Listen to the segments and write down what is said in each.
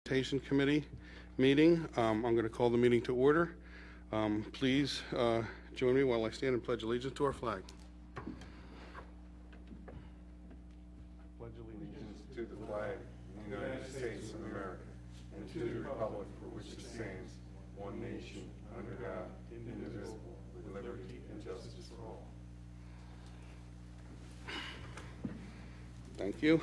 Sanitation Committee meeting. I'm going to call the meeting to order. Please join me while I stand and pledge allegiance to our flag. Pledge allegiance to the flag of the United States of America and to the republic for which it stands, one nation, under God, indivisible, with liberty and justice for all. Thank you.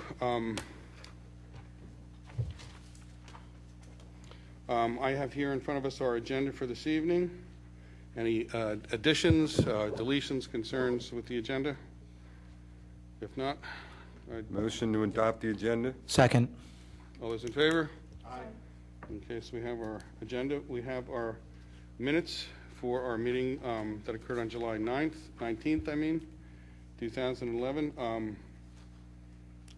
I have here in front of us our agenda for this evening. Any additions, deletions, concerns with the agenda? If not, Motion to adopt the agenda? Second. all those in favor? Aye. Okay, so we have our agenda. We have our minutes for our meeting that occurred on July 19th, 2011.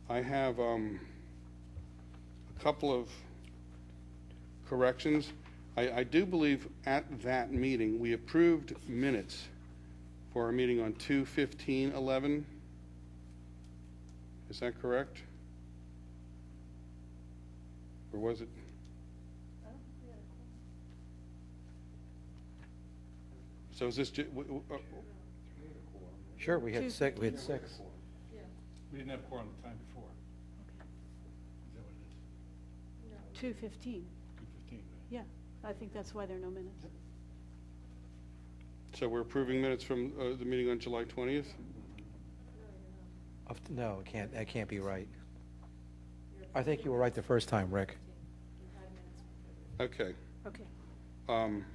I have a couple of corrections. I do believe at that meeting we approved minutes for our meeting on 2/15/11. Is that correct? Or was it? So is this Sure, we had six. We didn't have quorum the time before. Is that what it is? 2:15, 2:15, right? yeah. I think that's why there are no minutes. so we're approving minutes from the meeting on July 20th? No, it can't. That can't be right. I think you were right the first time, Rick. Okay. Okay.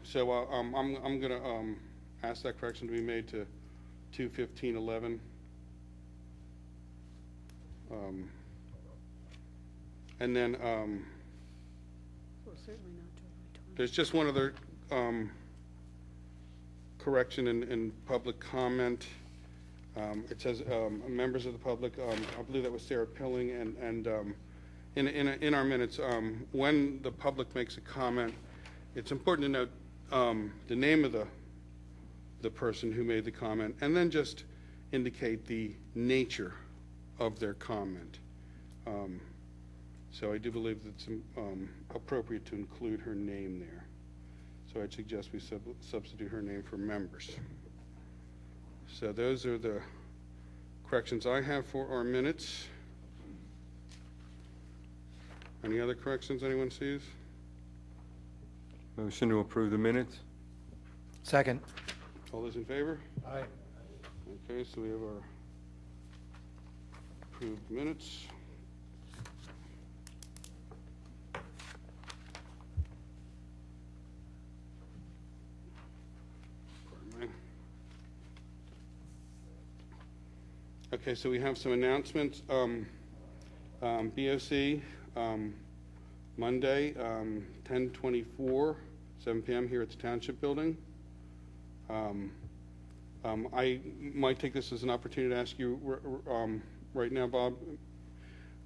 So I'm going to ask that correction to be made to 2/15/11. And then Well, certainly not July 20. there's just one other correction in public comment. It says members of the public. I believe that was Sarah Pilling, and in our minutes, when the public makes a comment, it's important to note the name of the person who made the comment, and then just indicate the nature of their comment. So I do believe that it's appropriate to include her name there. So I'd suggest we substitute her name for members. So those are the corrections I have for our minutes. Any other corrections anyone sees? Motion to approve the minutes? Second. All those in favor? Aye. Okay, so we have our approved minutes. Pardon me. Okay, so we have some announcements. BOC, Monday, 10/24, 7 p.m. here at the Township Building. I might take this as an opportunity to ask you right now, Bob,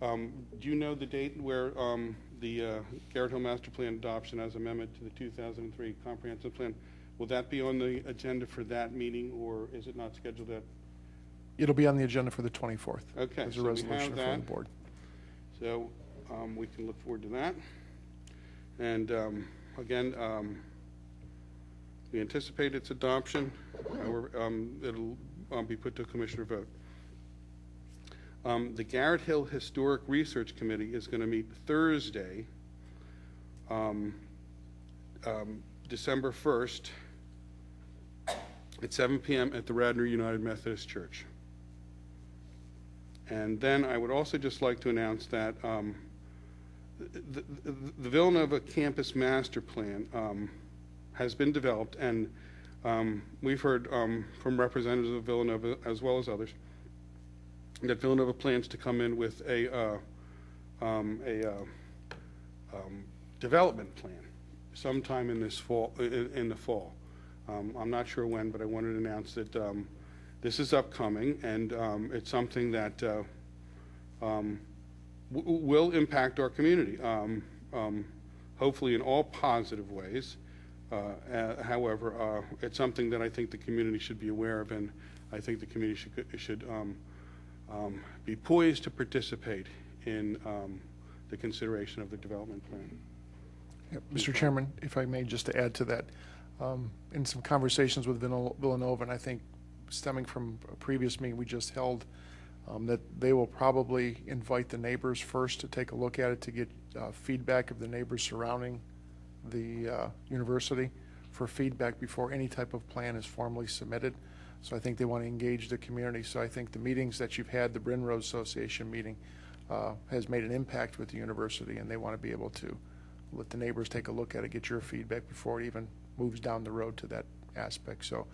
do you know the date where the Garrett Hill Master Plan adoption as amendment to the 2003 Comprehensive Plan, will that be on the agenda for that meeting, or is it not scheduled at? It'll be on the agenda for the 24th. Okay, As a so we resolution have from that. the board. So we can look forward to that. And again, we anticipate its adoption. However, it'll be put to a commissioner vote. The Garrett Hill Historic Research Committee is going to meet Thursday, December 1st at 7 p.m. at the Radnor United Methodist Church. And then I would also just like to announce that the Villanova Campus Master Plan has been developed, and we've heard from representatives of Villanova as well as others that Villanova plans to come in with a development plan sometime in this fall. In the fall, I'm not sure when, but I wanted to announce that this is upcoming, and it's something that will impact our community, hopefully in all positive ways. However, it's something that I think the community should be aware of, and I think the community should be poised to participate in the consideration of the development plan. Mr. Chairman, if I may, just to add to that, in some conversations with Villanova, and I think stemming from a previous meeting we just held, that they will probably invite the neighbors first to take a look at it to get feedback of the neighbors surrounding the university for feedback before any type of plan is formally submitted. So I think they want to engage the community. So I think the meetings that you've had, the Bryn Road Association meeting, has made an impact with the university, and they want to be able to let the neighbors take a look at it, get your feedback before it even moves down the road to that aspect. So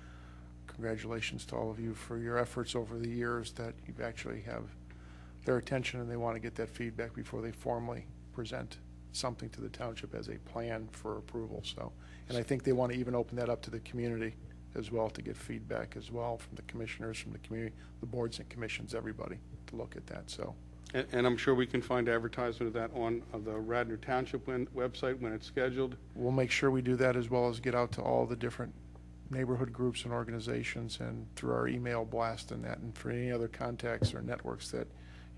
congratulations to all of you for your efforts over the years that you actually have their attention, and they want to get that feedback before they formally present something to the township as a plan for approval. So, and I think they want to even open that up to the community as well to get feedback as well from the commissioners, from the community, the boards and commissions, everybody to look at that. So. And I'm sure we can find advertisement of that on the Radnor Township website when it's scheduled. We'll make sure we do that, as well as get out to all the different neighborhood groups and organizations and through our email blast and that, and for any other contacts or networks that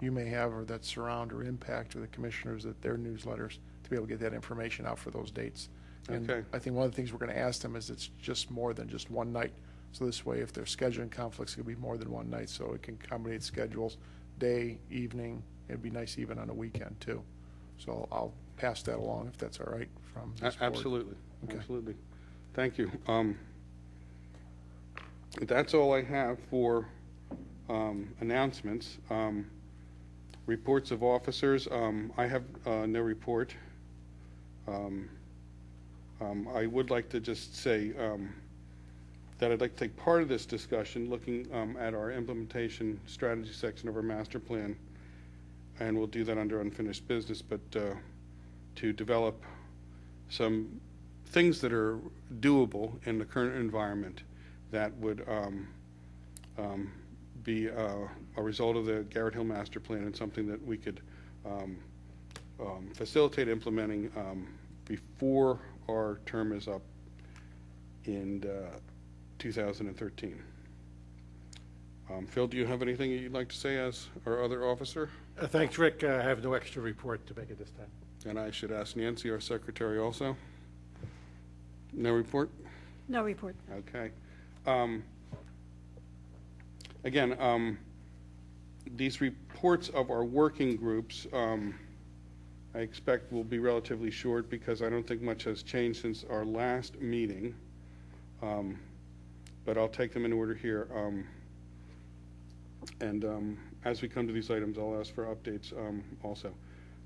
you may have or that surround or impact or the commissioners, that their newsletters, to be able to get that information out for those dates. And Okay. I think one of the things we're going to ask them is it's just more than just one night. So this way, if there's scheduling conflicts, it could be more than one night, so it can accommodate schedules, day, evening. It'd be nice even on a weekend too. So I'll pass that along if that's all right from this board. Absolutely, Okay. absolutely. Thank you. That's all I have for announcements. Reports of officers, I have no report. I would like to just say that I'd like to take part of this discussion looking at our implementation strategy section of our master plan, and we'll do that under unfinished business, but to develop some things that are doable in the current environment that would be a result of the Garrett Hill master plan, and something that we could facilitate implementing before our term is up in 2013. Phil, do you have anything you'd like to say as our other officer? Thanks, Rick. I have no extra report to make at this time. And I should ask Nancy, our secretary, also. No report? No report. Okay. Again, these reports of our working groups, I expect will be relatively short because I don't think much has changed since our last meeting. But I'll take them in order here. And as we come to these items, I'll ask for updates also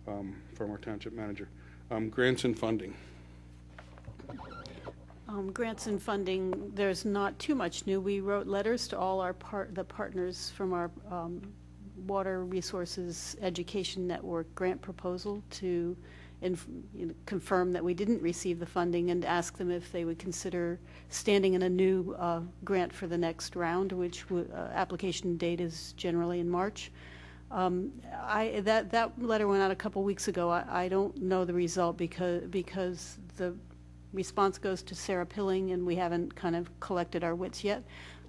from our township manager. Grants and funding. Grants and funding, there's not too much new. We wrote letters to all our the partners from our Water Resources Education Network grant proposal to confirm that we didn't receive the funding and ask them if they would consider standing in a new grant for the next round, which application date is generally in March. That letter went out a couple weeks ago. I don't know the result because the response goes to Sarah Pilling, and we haven't kind of collected our wits yet.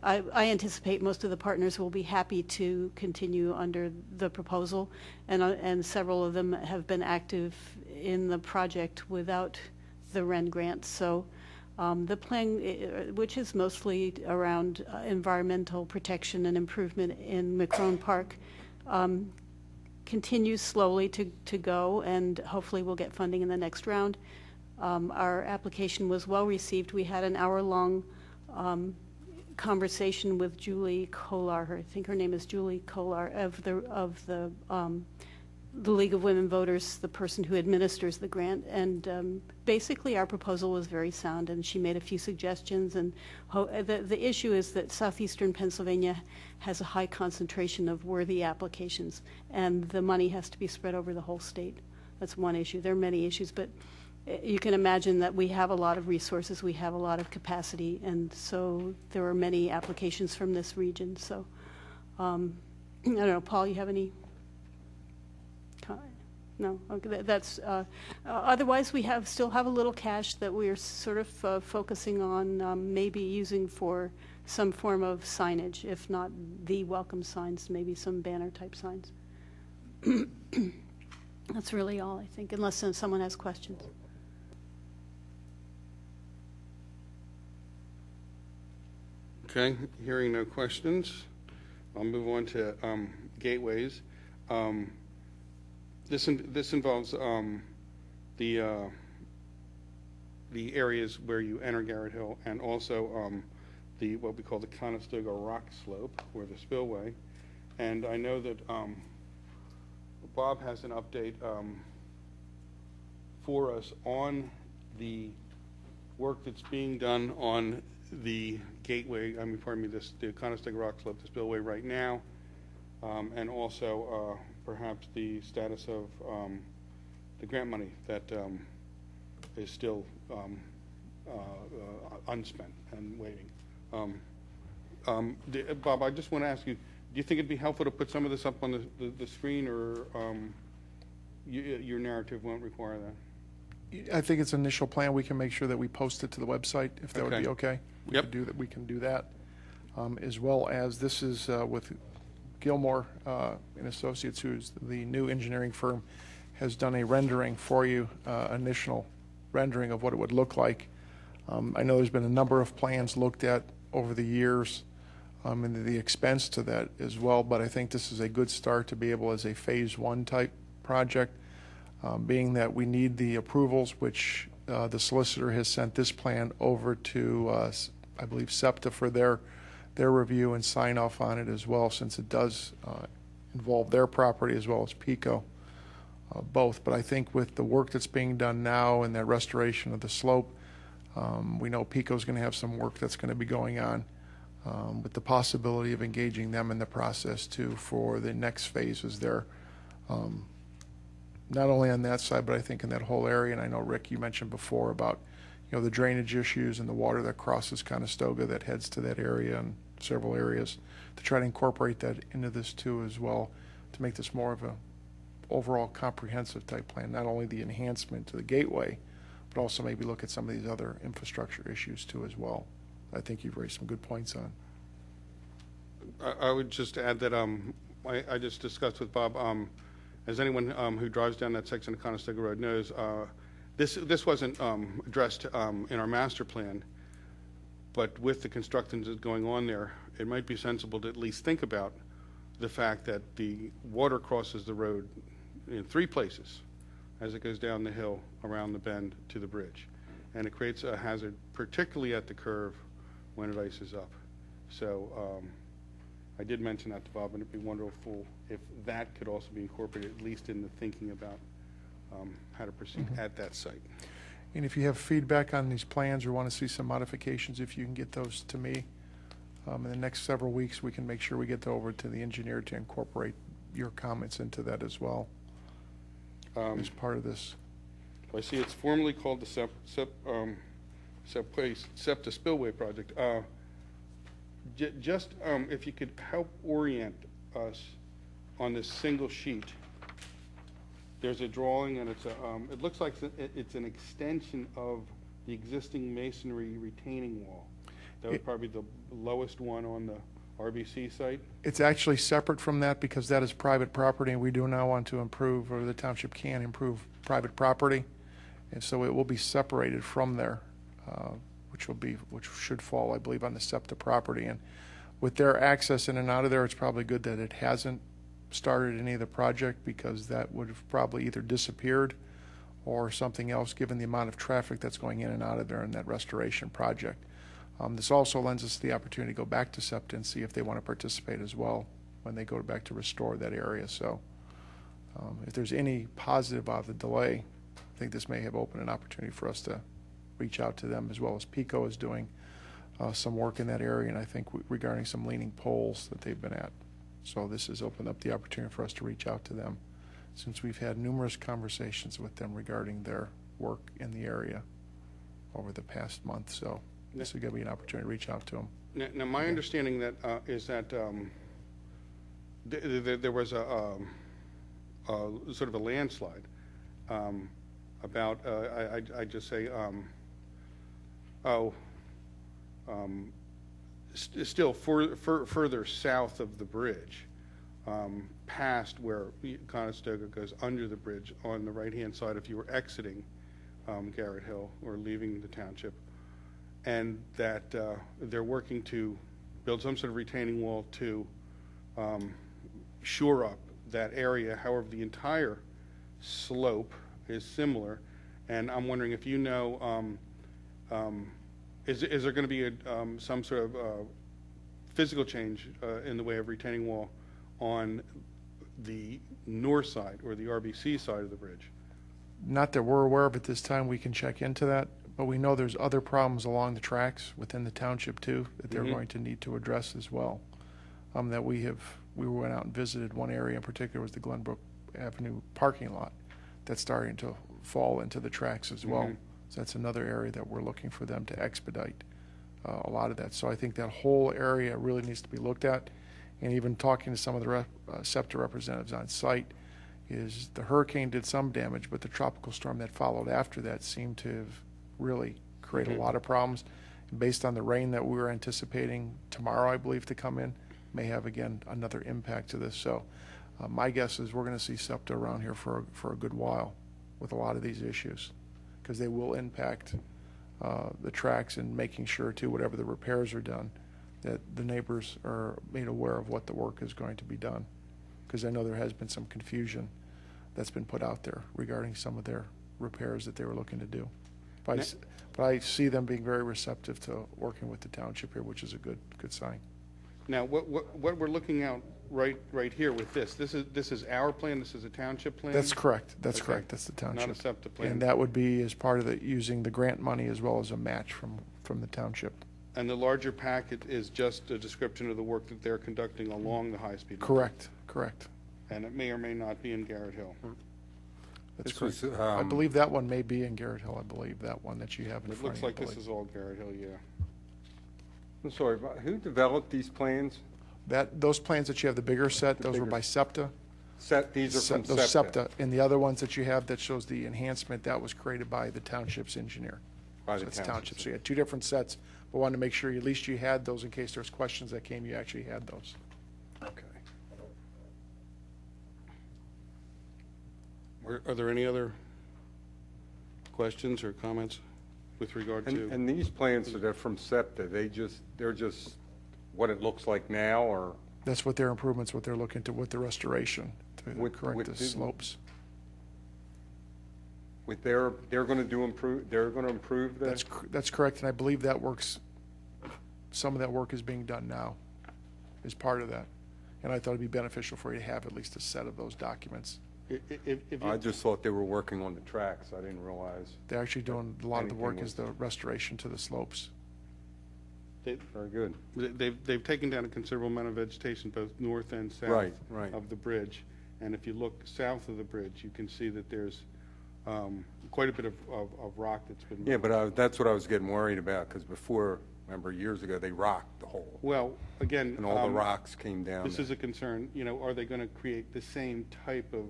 I anticipate most of the partners will be happy to continue under the proposal, and several of them have been active in the project without the REN grant. So the plan, which is mostly around environmental protection and improvement in McCrone Park, continues slowly to go, and hopefully we'll get funding in the next round. Our application was well received. We had an hour-long conversation with Julie Kolar. I think her name is Julie Kolar of the League of Women Voters, the person who administers the grant. And basically, our proposal was very sound, and she made a few suggestions. And the issue is that southeastern Pennsylvania has a high concentration of worthy applications, and the money has to be spread over the whole state. That's one issue. There are many issues, but you can imagine that we have a lot of resources, we have a lot of capacity, and so there are many applications from this region. So, I don't know, Paul, you have any? No, okay, that's, otherwise we still have a little cash that we're sort of focusing on maybe using for some form of signage, if not the welcome signs, maybe some banner type signs. That's really all, I think, unless someone has questions. Okay, hearing no questions, I'll move on to gateways. This involves the areas where you enter Garrett Hill, and also the what we call the Conestoga Rock Slope, or the spillway. And I know that Bob has an update for us on the work that's being done on the gateway, the Conestoga Rock Slope, the spillway right now, and also perhaps the status of the grant money that is still unspent and waiting. Bob, I just want to ask you, do you think it'd be helpful to put some of this up on the screen, or your narrative won't require that? I think it's an initial plan. We can make sure that we post it to the website, if that would be okay. We Yep. could do that. We can do that. As well as, this is with Gilmore and Associates, who's the new engineering firm, has done a rendering for you, initial rendering of what it would look like. I know there's been a number of plans looked at over the years, and the expense to that as well, but I think this is a good start to be able, as a phase one type project, being that we need the approvals, which the solicitor has sent this plan over to, I believe, SEPTA for their review and sign off on it as well, since it does involve their property as well as PICO, both. But I think with the work that's being done now and that restoration of the slope, we know PICO's going to have some work that's going to be going on, with the possibility of engaging them in the process too for the next phases there. Not only on that side, but I think in that whole area. And I know, Rick, you mentioned before about, the drainage issues and the water that crosses Conestoga that heads to that area and several areas, to try to incorporate that into this too as well, to make this more of a overall comprehensive type plan, not only the enhancement to the gateway, but also maybe look at some of these other infrastructure issues too as well. I think you've raised some good points on. I would just add that I just discussed with Bob, as anyone who drives down that section of Conestoga Road knows, this wasn't addressed in our master plan, but with the construction that's going on there, it might be sensible to at least think about the fact that the water crosses the road in 3 places as it goes down the hill, around the bend to the bridge. And it creates a hazard, particularly at the curve when it ices up. So I did mention that to Bob, and it'd be wonderful if that could also be incorporated, at least in the thinking about how to proceed at that site. And if you have feedback on these plans or want to see some modifications, if you can get those to me in the next several weeks, we can make sure we get that over to the engineer to incorporate your comments into that as well, as part of this. I see it's formally called the SEPTA Spillway Project. Just if you could help orient us on this single sheet. There's a drawing, and it looks like it's an extension of the existing masonry retaining wall. That would probably be the lowest one on the RBC site. It's actually separate from that, because that is private property, and we do now want to improve, or the township can improve, private property. And so it will be separated from there, which should fall, I believe, on the SEPTA property. And with their access in and out of there, it's probably good that it hasn't started any of the project, because that would have probably either disappeared or something else, given the amount of traffic that's going in and out of there in that restoration project. This also lends us the opportunity to go back to SEPTA and see if they want to participate as well when they go back to restore that area. So if there's any positive out of the delay, I think this may have opened an opportunity for us to reach out to them, as well as PICO is doing some work in that area, and I think regarding some leaning poles that they've been at. So this has opened up the opportunity for us to reach out to them, since we've had numerous conversations with them regarding their work in the area over the past month. So this is going to be an opportunity to reach out to them. Now my understanding that is that there was a sort of a landslide about I just say still further south of the bridge, past where Conestoga goes under the bridge on the right-hand side if you were exiting Garrett Hill or leaving the township, and that they're working to build some sort of retaining wall to shore up that area. However, the entire slope is similar, and I'm wondering if you know, is there going to be some sort of physical change in the way of retaining wall on the north side or the RBC side of the bridge? Not that we're aware of at this time, we can check into that, but we know there's other problems along the tracks within the township too, that they're going to need to address as well. That we went out and visited one area in particular, was the Glenbrook Avenue parking lot that's starting to fall into the tracks as well. So that's another area that we're looking for them to expedite a lot of that. So I think that whole area really needs to be looked at. And even talking to some of the SEPTA representatives on site, is the hurricane did some damage, but the tropical storm that followed after that seemed to have really created a lot of problems. And based on the rain that we were anticipating tomorrow, I believe, to come in, may have, again, another impact to this. So my guess is we're going to see SEPTA around here for a good while with a lot of these issues, because they will impact the tracks, and making sure, too, whatever the repairs are done, that the neighbors are made aware of what the work is going to be done. Because I know there has been some confusion that's been put out there regarding some of their repairs that they were looking to do. But I see them being very receptive to working with the township here, which is a good sign. Now, what we're looking at right here with this is our plan, this is a township plan? That's correct. That's Okay. correct. That's the township. Not a SEPTA plan. And that would be as part of using the grant money as well as a match from the township. And the larger packet is just a description of the work that they're conducting along the high-speed line? Correct. Correct. And it may or may not be in Garrett Hill. That's This correct. was, I believe that one may be in Garrett Hill. I believe that one that you have in It front looks of you. like this is all Garrett Hill, yeah. I'm sorry, but who developed these plans? Those plans that you have, the bigger set, those were bigger- by SEPTA. These are from Those SEPTA. And the other ones that you have that shows the enhancement, that was created by the township's engineer. By So the it's township. So you had two different sets, but wanted to make sure at least you had those in case there's questions that came, you actually had those. Okay. Are there any other questions or comments with regard to? And these plans that are from SEPTA, they're just what it looks like now, or? That's what their improvements, what they're looking to, with the restoration, to With correct the the- slopes. With they're going to improve the? That's correct, and I believe that works, some of that work is being done now, as part of that. And I thought it'd be beneficial for you to have at least a set of those documents. If I you, just thought they were working on the tracks. I didn't realize. They're actually doing, a lot of the work Anything is the restoration to the slopes. Very good. they've taken down a considerable amount of vegetation both north and south Right. of the bridge. And if you look south of the bridge, you can see that there's quite a bit of rock that's been moved. Yeah, but that's what I was getting worried about, because before, remember, years ago, they rocked the hole, Well, again. and all the rocks came down. This there. is a concern, are they going to create the same type of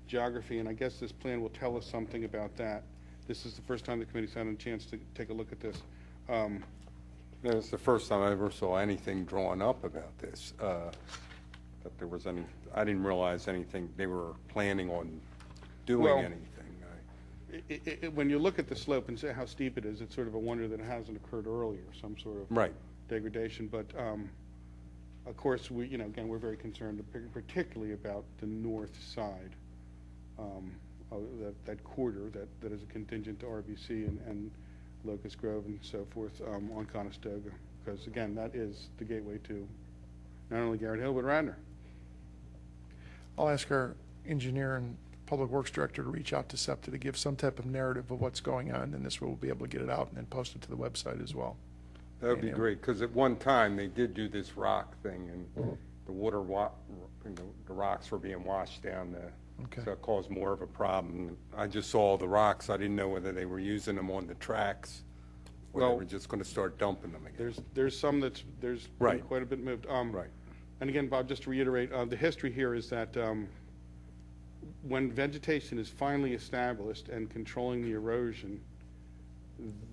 geography? And I guess this plan will tell us something about that. This is the first time the committee's had a chance to take a look at this. It's the first time I ever saw anything drawn up about this. That there was any, I didn't realize anything, they were planning on doing Well, anything. When you look at the slope and see how steep it is, it's sort of a wonder that it hasn't occurred earlier, some sort of Right. degradation. But of course, again, we're very concerned, particularly about the north side, of that quarter that is a contingent to RBC and Locust Grove and so forth on Conestoga, because again, that is the gateway to not only Garrett Hill but Radnor. I'll ask our engineer and Public Works Director to reach out to SEPTA to give some type of narrative of what's going on, and this will be able to get it out and then post it to the website as well. That would be Yeah. great, because at one time, they did do this rock thing, and the the rocks were being washed down there. Okay. So it caused more of a problem. I just saw the rocks. I didn't know whether they were using them on the tracks, or they Well, were just going to start dumping them again. There's some there's been Right. quite a bit moved. Right. And again, Bob, just to reiterate, the history here is that when vegetation is finally established and controlling the erosion,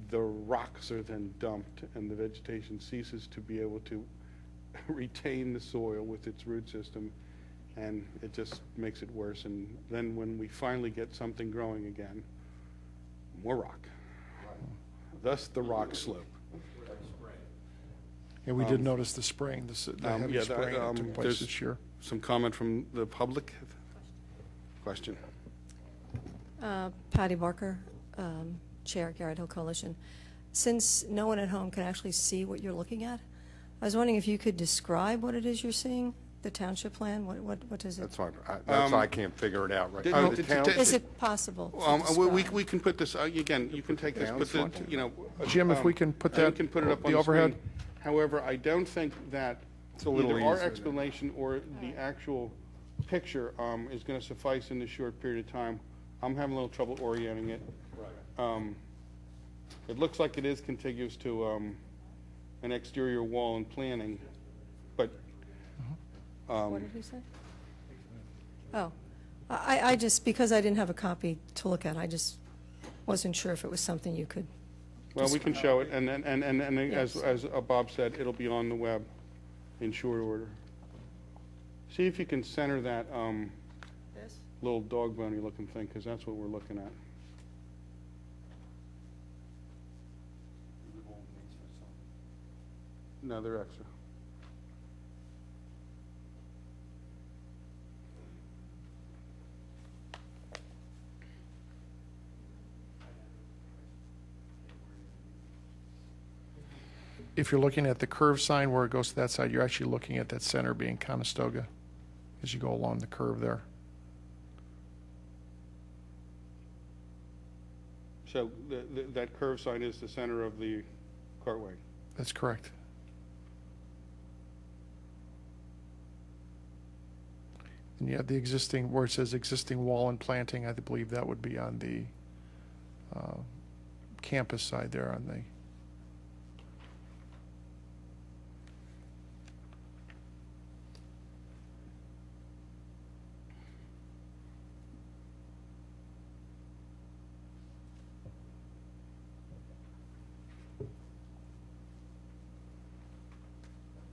the rocks are then dumped and the vegetation ceases to be able to retain the soil with its root system, and it just makes it worse. And then when we finally get something growing again, more rock. Thus the rock slope. Yeah, we did notice the spraying, the heavy yeah, spraying that took place there's- this year. Some comment from the public? Question? Patty Barker, Chair, Garrett Hill Coalition. Since no one at home can actually see what you're looking at, I was wondering if you could describe what it is you're seeing, the township plan, what does it? That's fine. That's why I can't figure it out right did- now. did- The did- town- Is it possible to We describe? can put this, again, you can take this, Yeah, put the, that's fine. you know. Jim, if we can put We that, can put it up the on the overhead. screen. However, I don't think that It's a little either our easier than- explanation or the actual picture is going to suffice in this short period of time. I'm having a little trouble orienting it. It looks like it is contiguous to an exterior wall and planning, but What did he say? Oh, I just, because I didn't have a copy to look at, I just wasn't sure if it was something you could. well, we can show it, and then, Yes. as Bob said, it'll be on the web in short order. See if you can center that This? little dog bony looking thing, because that's what we're looking at. No, they're extra. If you're looking at the curve sign where it goes to that side, you're actually looking at that center being Conestoga as you go along the curve there. So that curve sign is the center of the cartway. That's correct. And you have the existing, where it says existing wall and planting, I believe that would be on the campus side there on the,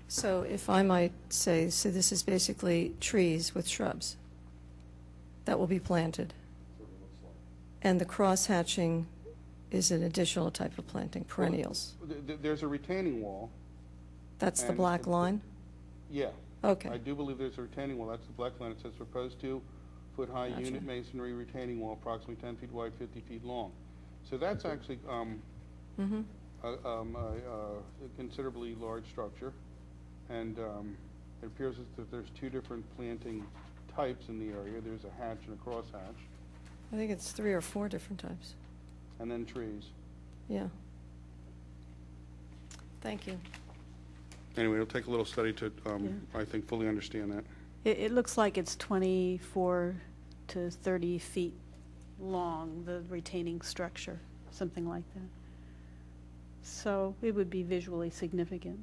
So if I might say, so this is basically trees with shrubs that will be planted. And the cross-hatching is an additional type of planting, perennials. There's a retaining wall. That's the and black line? Yeah. Okay. I do believe there's a retaining wall. That's the black line. It says proposed 2-foot-high Gotcha. unit masonry retaining wall, approximately 10 feet wide, 50 feet long. So that's actually Mm-hmm. a considerably large structure. And it appears that there's two different planting types in the area. There's a hatch and a crosshatch, I think it's 3 or 4 different types. and then trees. Yeah. Thank you. Anyway, it'll take a little study to, I think, fully understand that. It looks like it's 24 to 30 feet long, the retaining structure, something like that. So it would be visually significant.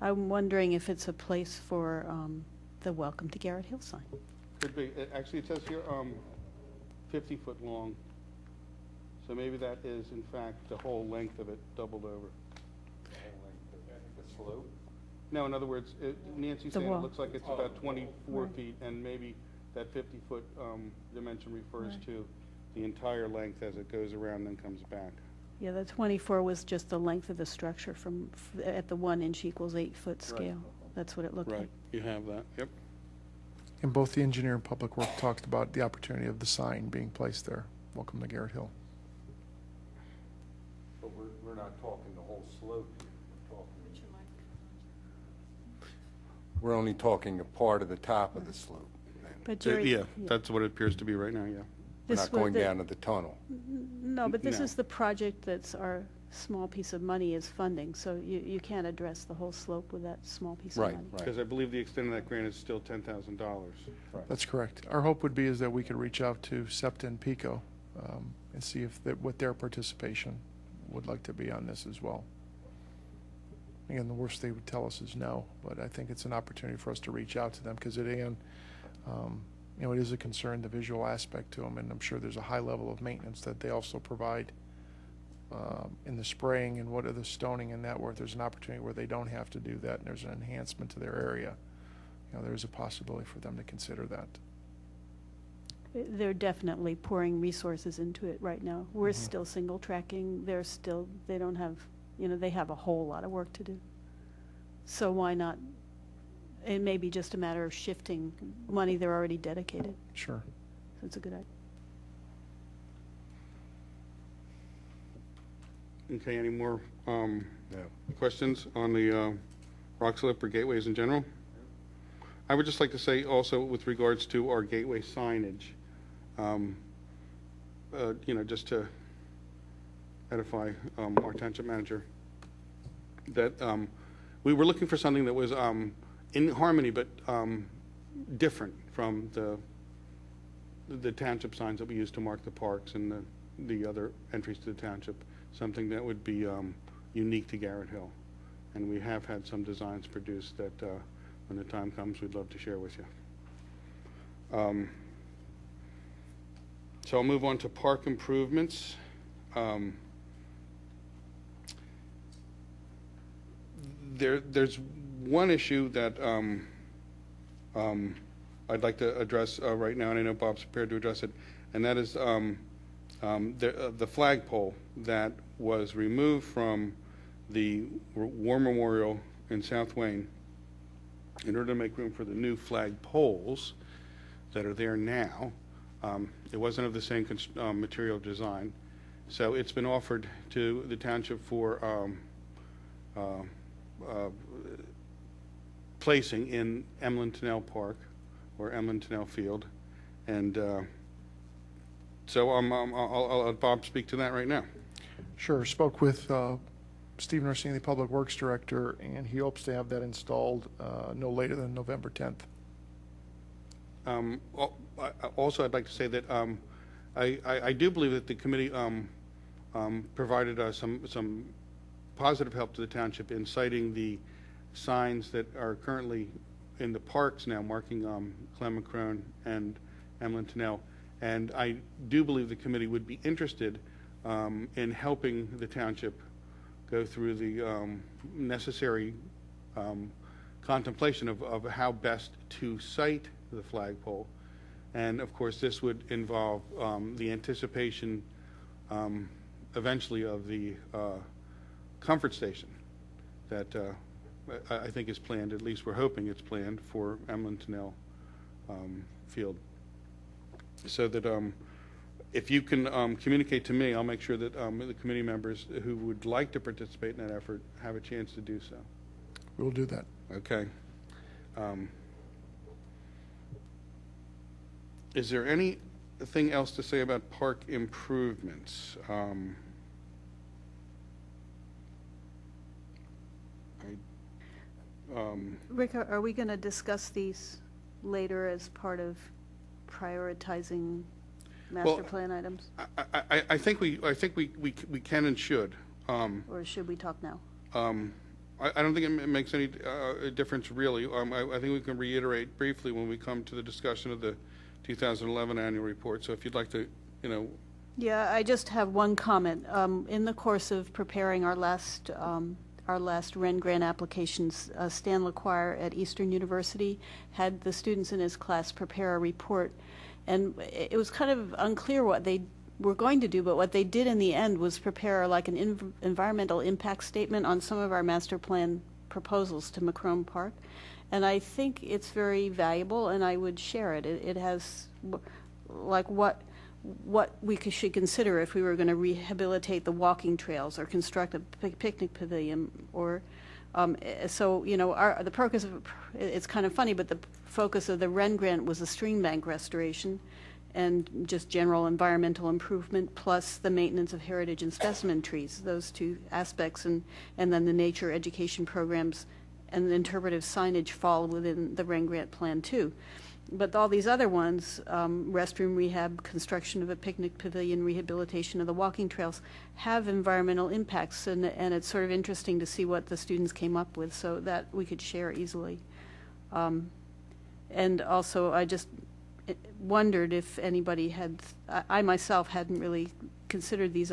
I'm wondering if it's a place for the Welcome to Garrett Hill sign. Could be. Actually, it says here 50-foot long. So maybe that is, in fact, the whole length of it doubled over. The slope? No, in other words, Nancy's The saying it wall. looks like it's about 24 Right. feet, and maybe that 50-foot dimension refers Right. to the entire length as it goes around and then comes back. Yeah, the 24 was just the length of the structure from, at the 1 inch equals 8 foot scale. That's what it looked Right, like. you have that, yep. and both the engineer and public work talked about the opportunity of the sign being placed there. Welcome to Garrett Hill. But we're not talking the whole slope here. We're only talking a part of the top of the slope. But Jerry. Yeah, that's what it appears to be right now, yeah. We're this not was going the- down to the tunnel. No, but this No. is the project that's our small piece of money is funding, so you can't address the whole slope with that small piece of Right, money. right. Because I believe the extent of that grant is still $10,000. That's correct. Our hope would be is that we could reach out to SEPTA and PICO and see if, what their participation would like to be on this as well. Again, the worst they would tell us is no, but I think it's an opportunity for us to reach out to them because it, again, it is a concern, the visual aspect to them, and I'm sure there's a high level of maintenance that they also provide in the spraying and what are the stoning and that, where if there's an opportunity where they don't have to do that and there's an enhancement to their area, there's a possibility for them to consider that. They're definitely pouring resources into it right now. We're Mhm. still single tracking, they don't have You know, they have a whole lot of work to do. So why not? It may be just a matter of shifting money they're already dedicated. Sure. So it's a good idea. Okay, any more No. questions on the rock slip or gateways in general? I would just like to say also with regards to our gateway signage, just to edify our township manager, that we were looking for something that was in harmony but different from the township signs that we use to mark the parks and the other entries to the township, something that would be unique to Garrett Hill. And we have had some designs produced that when the time comes, we'd love to share with you. So I'll move on to park improvements. There's one issue that I'd like to address right now, and I know Bob's prepared to address it, and that is the flagpole that was removed from the War Memorial in South Wayne in order to make room for the new flag poles that are there now. It wasn't of the same material design, so it's been offered to the township for placing in Emlyn-Tennell Park or Emlyn-Tennell Field, and so I'll let Bob speak to that right now. Sure. Spoke with Stephen Orsini, the Public Works Director, and he hopes to have that installed no later than November 10th. Also, I'd like to say that I do believe that the committee provided some positive help to the township in citing the signs that are currently in the parks now marking Clement Crone and Emlyn-Tennell. And I do believe the committee would be interested in helping the township go through the necessary contemplation of how best to site the flagpole. And of course, this would involve the anticipation eventually of the comfort station that I think is planned, at least we're hoping it's planned, for Emlyn-Tennell Field. So that if you can communicate to me, I'll make sure that the committee members who would like to participate in that effort have a chance to do so. We'll do that. Okay. Is there anything else to say about park improvements? Rick, are we going to discuss these later as part of prioritizing master plan items? I think we can and should. Or should we talk now? I don't think it makes any difference really. I think we can reiterate briefly when we come to the discussion of the 2011 annual report. So if you'd like to, Yeah, I just have one comment. In the course of preparing our last Wren grant applications, Stan LaQuire at Eastern University had the students in his class prepare a report, and it was kind of unclear what they were going to do, but what they did in the end was prepare like an environmental impact statement on some of our master plan proposals to Macrone Park, and I think it's very valuable, and I would share it. It has like what we should consider if we were going to rehabilitate the walking trails or construct a picnic pavilion, or the focus of it's kind of funny, but the focus of the Wren grant was the stream bank restoration and just general environmental improvement, plus the maintenance of heritage and specimen trees, those two aspects, and then the nature education programs and the interpretive signage fall within the Wren grant plan too. But all these other ones, restroom rehab, construction of a picnic pavilion, rehabilitation of the walking trails, have environmental impacts, and it's sort of interesting to see what the students came up with so that we could share easily. And also, I just wondered if anybody had, I myself hadn't really considered these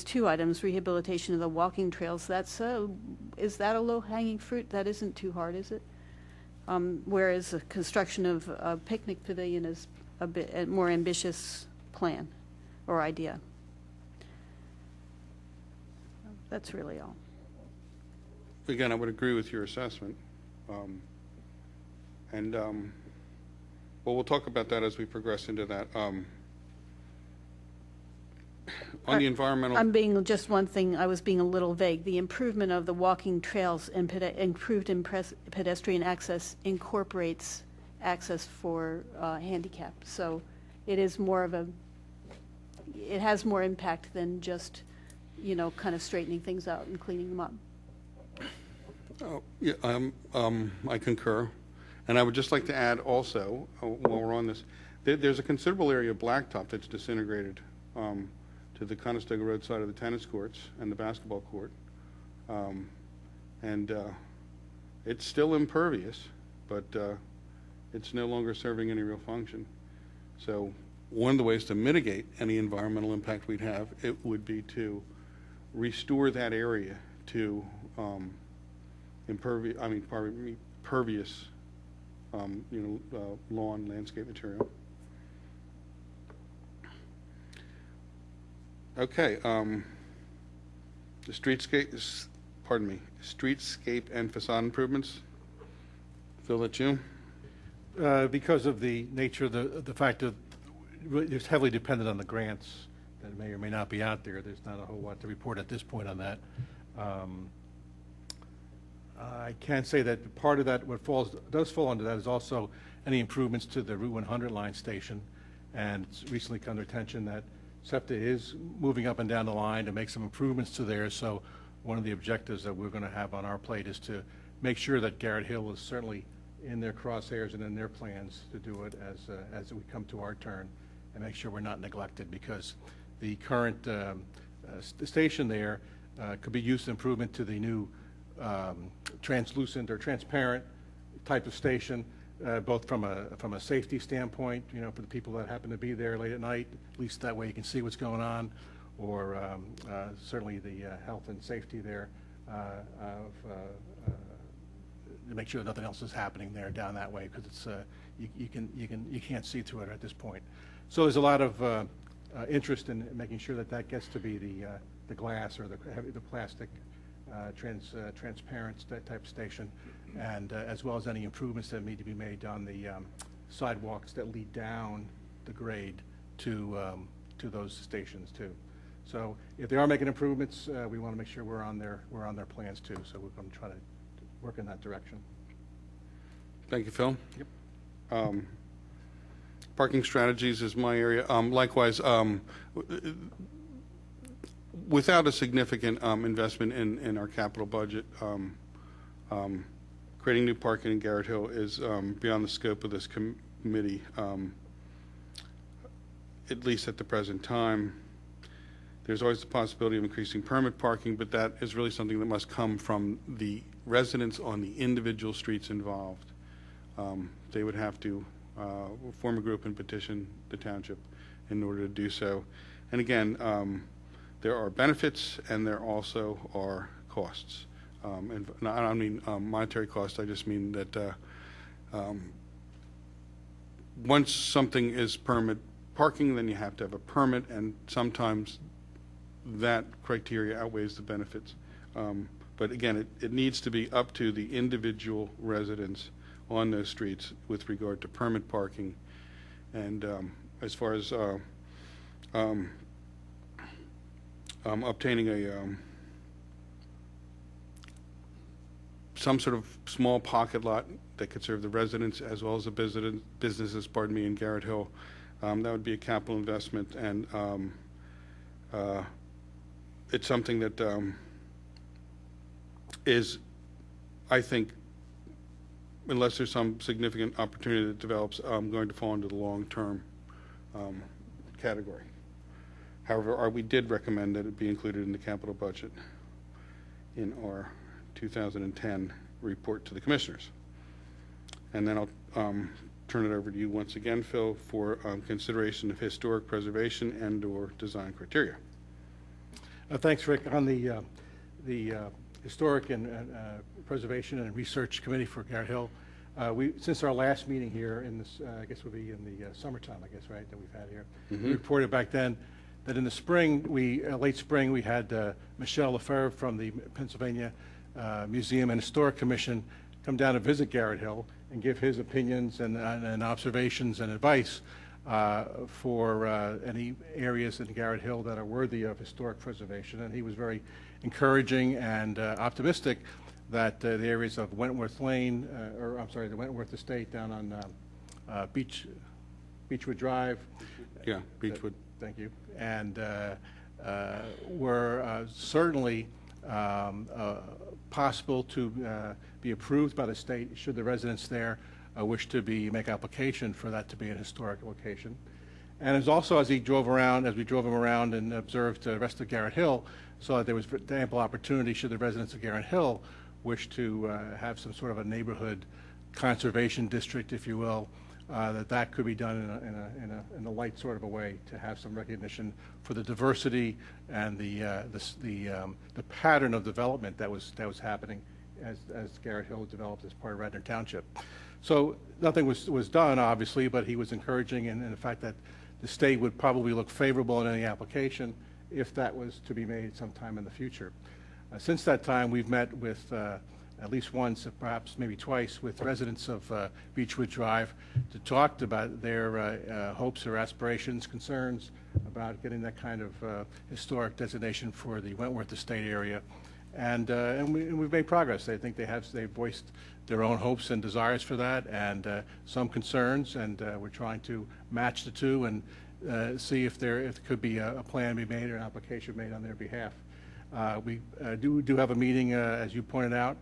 two items, rehabilitation of the walking trails. Is that a low-hanging fruit? That isn't too hard, is it? Whereas the construction of a picnic pavilion is a bit more ambitious plan or idea. That's really all. Again, I would agree with your assessment. Well, we'll talk about that as we progress into that. On the environmental. I'm being, just one thing, I was being a little vague. The improvement of the walking trails and improved pedestrian access incorporates access for handicap. So it is more of it has more impact than just, kind of straightening things out and cleaning them up. Oh, yeah, I concur. And I would just like to add also, while we're on this, there's a considerable area of blacktop that's disintegrated to the Conestoga Road side of the tennis courts and the basketball court. It's still impervious, but it's no longer serving any real function. So one of the ways to mitigate any environmental impact we'd have, it would be to restore that area to pervious lawn landscape material. Okay, the streetscape and facade improvements. Phil, that's you. Because of the nature of the fact that it's heavily dependent on the grants that may or may not be out there, there's not a whole lot to report at this point on that. I can say that part of that, does fall under that, is also any improvements to the Route 100 line station. And it's recently come to attention that SEPTA is moving up and down the line to make some improvements to there. So one of the objectives that we're going to have on our plate is to make sure that Garrett Hill is certainly in their crosshairs and in their plans to do it as we come to our turn, and make sure we're not neglected, because the current station there could be used improvement to the new translucent or transparent type of station, both from a safety standpoint, for the people that happen to be there late at night, at least that way you can see what's going on, or certainly the health and safety there to make sure that nothing else is happening there down that way, because it's you can't see through it at this point. So there's a lot of interest in making sure that gets to be the glass or the plastic transparent type station, and as well as any improvements that need to be made on the sidewalks that lead down the grade to those stations too. So if they are making improvements, we want to make sure we're on their plans too. So we're going to try to work in that direction. Thank you, Phil. Yep. Parking strategies is my area. Likewise, without a significant investment in our capital budget, creating new parking in Garrett Hill is beyond the scope of this committee, at least at the present time. There's always the possibility of increasing permit parking, but that is really something that must come from the residents on the individual streets involved. They would have to form a group and petition the township in order to do so. And again, there are benefits and there also are costs. And I don't mean monetary costs, I just mean that once something is permit parking, then you have to have a permit, and sometimes that criteria outweighs the benefits. But again, it needs to be up to the individual residents on those streets with regard to permit parking. And as far as obtaining some sort of small pocket lot that could serve the residents as well as the businesses, in Garrett Hill, that would be a capital investment, and it's something that is, I think, unless there's some significant opportunity that develops, going to fall into the long-term category. However, we did recommend that it be included in the capital budget in our 2010 report to the commissioners. And then I'll turn it over to you once again, Phil, for consideration of historic preservation and/or design criteria. Thanks, Rick. On the Historic and Preservation and Research Committee for Garrett Hill, since our last meeting here in this, I guess would be in the summertime, I guess, right, that we've had here, we reported back then that in the spring, late spring, we had Michel Lefebvre from the Pennsylvania Museum and Historic Commission come down to visit Garrett Hill and give his opinions and observations and advice for any areas in Garrett Hill that are worthy of historic preservation. And he was very encouraging and optimistic that the areas of Wentworth Lane, the Wentworth Estate down on Beechwood Drive. Yeah, Beechwood. Thank you. And were certainly possible to be approved by the state should the residents there wish to make application for that to be an historic location. And as also as we drove him around and observed the rest of Garrett Hill, saw that there was ample opportunity should the residents of Garrett Hill wish to have some sort of a neighborhood conservation district, if you will, that could be done in a light sort of a way to have some recognition for the diversity and the pattern of development that was happening as Garrett Hill developed as part of Radnor Township. So nothing was done, obviously, but he was encouraging in the fact that the state would probably look favorable in any application if that was to be made sometime in the future. Since that time, we've met with at least once, perhaps maybe twice, with residents of Beechwood Drive to talk about their hopes or aspirations, concerns about getting that kind of historic designation for the Wentworth Estate area. And we've made progress. I think they've voiced their own hopes and desires for that, and some concerns, and we're trying to match the two and see if there could be a plan be made or an application made on their behalf. We do have a meeting, as you pointed out,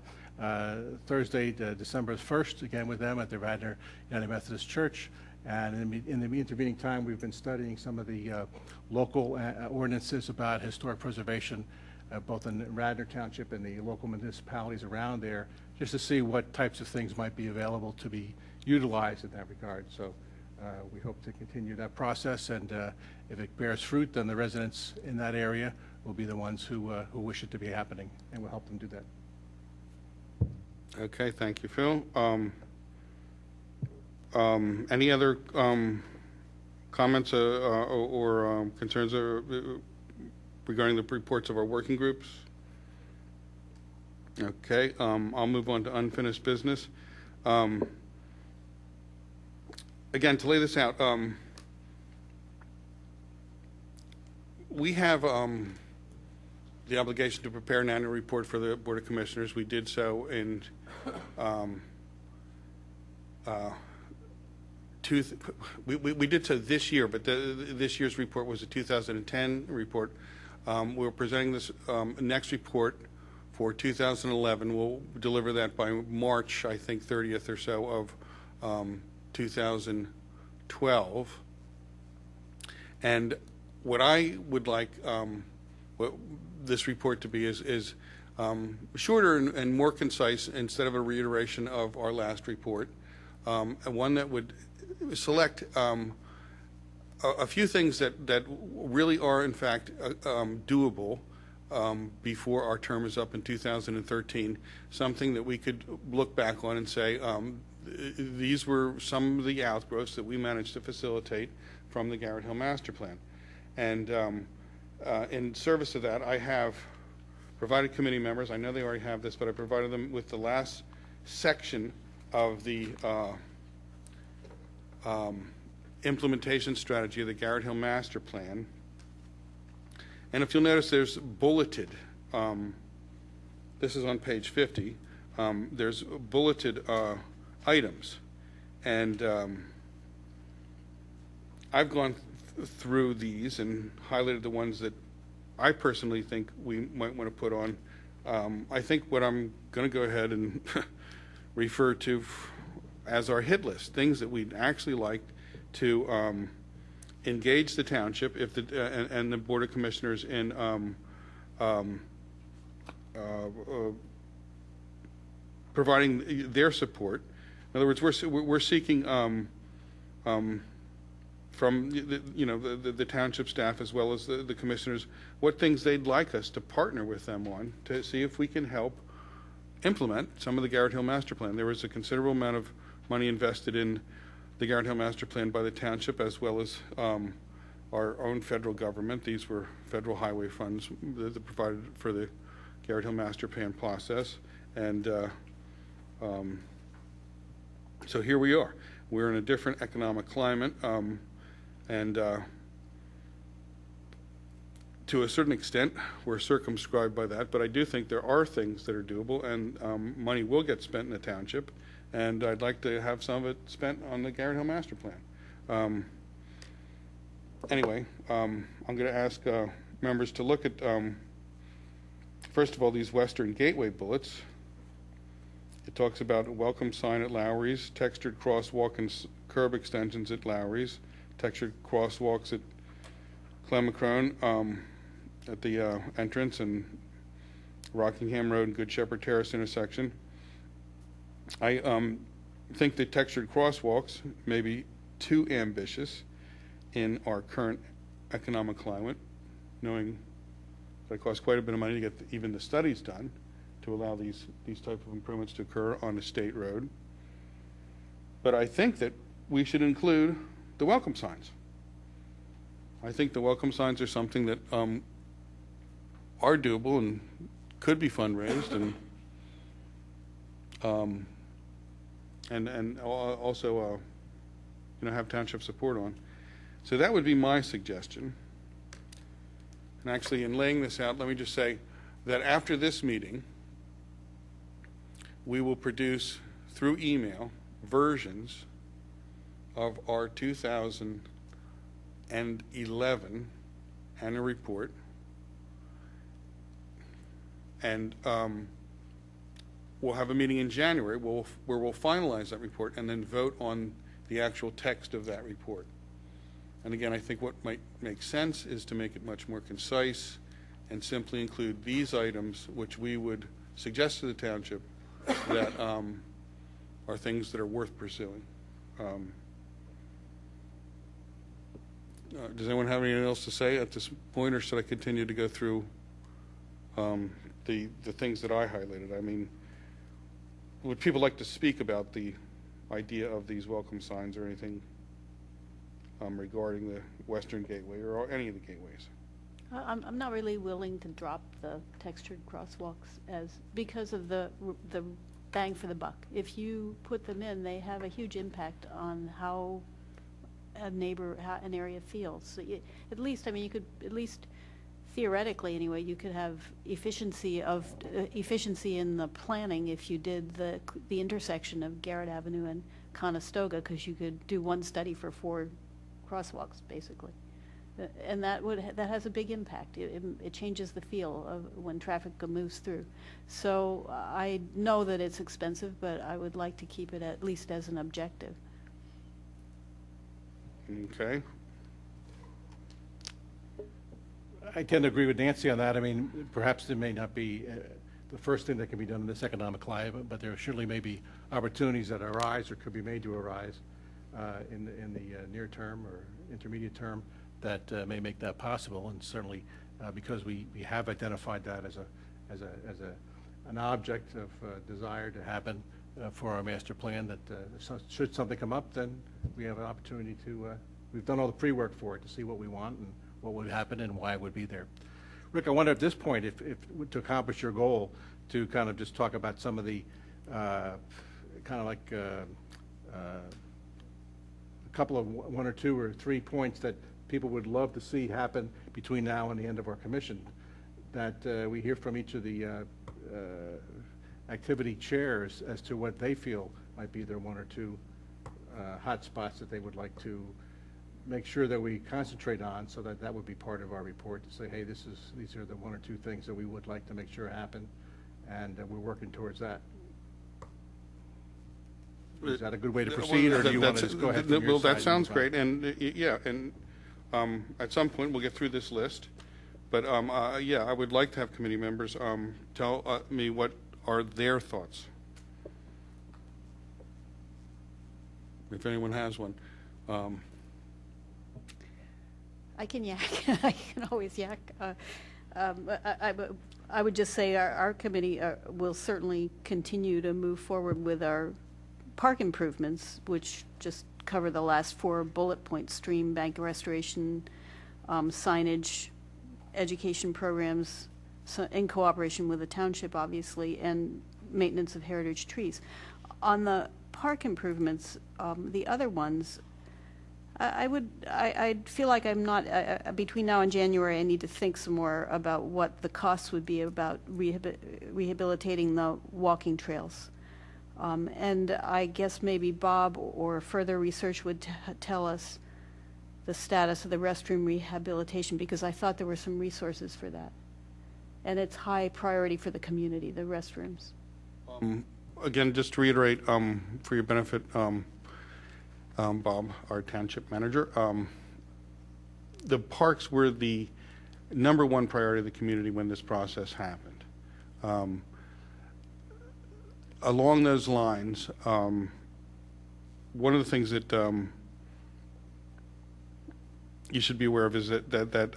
Thursday, December 1st, again with them at the Radnor United Methodist Church. And in the intervening time, we've been studying some of the local ordinances about historic preservation, both in Radnor Township and the local municipalities around there, just to see what types of things might be available to be utilized in that regard. So we hope to continue that process, and if it bears fruit, then the residents in that area will be the ones who wish it to be happening, and we'll help them do that. Okay, thank you, Phil. Any other comments or concerns regarding the reports of our working groups? Okay, I'll move on to unfinished business. Again, to lay this out, we have the obligation to prepare an annual report for the Board of Commissioners. We did so in we did so this year, but this year's report was a 2010 report. We're presenting this next report for 2011. We'll deliver that by March, I think, 30th or so of 2012. And what I would like what this report to be is shorter and more concise instead of a reiteration of our last report, and one that would select a few things that really are in fact doable before our term is up in 2013, something that we could look back on and say these were some of the outgrowths that we managed to facilitate from the Garrett Hill Master Plan. And in service of that, I have provided committee members, I know they already have this, but I provided them with the last section of the implementation strategy of the Garrett Hill Master Plan. And if you'll notice, there's bulleted, this is on page 50, there's bulleted items. And I've gone through these and highlighted the ones that I personally think we might want to put on. I think what I'm going to go ahead and refer to as our hit list, things that we'd actually like to engage the township if and the Board of Commissioners in providing their support. In other words, we're seeking from the township staff as well as the commissioners what things they'd like us to partner with them on to see if we can help implement some of the Garrett Hill Master Plan. There was a considerable amount of money invested in the Garrett Hill Master Plan by the township as well as our own federal government. These were federal highway funds that provided for the Garrett Hill Master Plan process. And so here we are. We're in a different economic climate, and to a certain extent, we're circumscribed by that, but I do think there are things that are doable, and money will get spent in the township, and I'd like to have some of it spent on the Garrett Hill Master Plan. Anyway, I'm going to ask members to look at, first of all, these Western Gateway bullets. It talks about a welcome sign at Lowry's, textured crosswalk and curb extensions at Lowry's, textured crosswalks at Clemacrone, at the entrance, and Rockingham Road and Good Shepherd Terrace intersection. I think the textured crosswalks may be too ambitious in our current economic climate, knowing that it costs quite a bit of money to get even the studies done to allow these type of improvements to occur on a state road. But I think that we should include the welcome signs. I think the welcome signs are something that are doable and could be fundraised, and also have township support on. So that would be my suggestion. And actually, in laying this out, let me just say that after this meeting, we will produce through email versions of our 2011 annual report, and we'll have a meeting in January where we'll finalize that report and then vote on the actual text of that report. And again, I think what might make sense is to make it much more concise and simply include these items which we would suggest to the township that are things that are worth pursuing. Does anyone have anything else to say at this point, or should I continue to go through the things that I highlighted? I mean, would people like to speak about the idea of these welcome signs or anything regarding the Western Gateway or any of the gateways? I'm not really willing to drop the textured crosswalks because of the bang for the buck. If you put them in, they have a huge impact on how an area feels. So at least you could, at least theoretically anyway, you could have efficiency in the planning if you did the intersection of Garrett Avenue and Conestoga, because you could do one study for 4 crosswalks basically. And that has a big impact. It changes the feel of when traffic moves through. So I know that it's expensive, but I would like to keep it at least as an objective. Okay. I tend to agree with Nancy on that. I mean, perhaps it may not be the first thing that can be done in this economic climate, but there surely may be opportunities that arise or could be made to arise in the near term or intermediate term that may make that possible. And certainly because we have identified that as an object of desire to happen for our master plan, that should something come up, then we have an opportunity to, we've done all the pre-work for it to see what we want and what would happen and why it would be there. Rick, I wonder at this point if to accomplish your goal, to kind of just talk about some of the kind of like a couple of 1 or 2 or 3 points that people would love to see happen between now and the end of our commission, that we hear from each of the activity chairs as to what they feel might be their 1 or 2 hot spots that they would like to make sure that we concentrate on, so that would be part of our report, to say, hey, these are the 1 or 2 things that we would like to make sure happen, and we're working towards that. Is that a good way to proceed, or do you want to just go ahead from your well, side? that sounds great, and yeah, and at some point we'll get through this list, but yeah, I would like to have committee members tell me what are their thoughts, if anyone has one. I can yak. I can always yak. I would just say our committee will certainly continue to move forward with our park improvements, which just cover the last 4 bullet points: stream, bank restoration, signage, education programs, in cooperation with the township, obviously, and maintenance of heritage trees. On the park improvements, the other ones, I feel like I'm not, between now and January, I need to think some more about what the costs would be about rehabilitating the walking trails. And I guess maybe Bob or further research would tell us the status of the restroom rehabilitation, because I thought there were some resources for that. And it's high priority for the community, the restrooms. Again, just to reiterate, for your benefit, Bob, our township manager, the parks were the #1 priority of the community when this process happened. Along those lines, one of the things that you should be aware of is that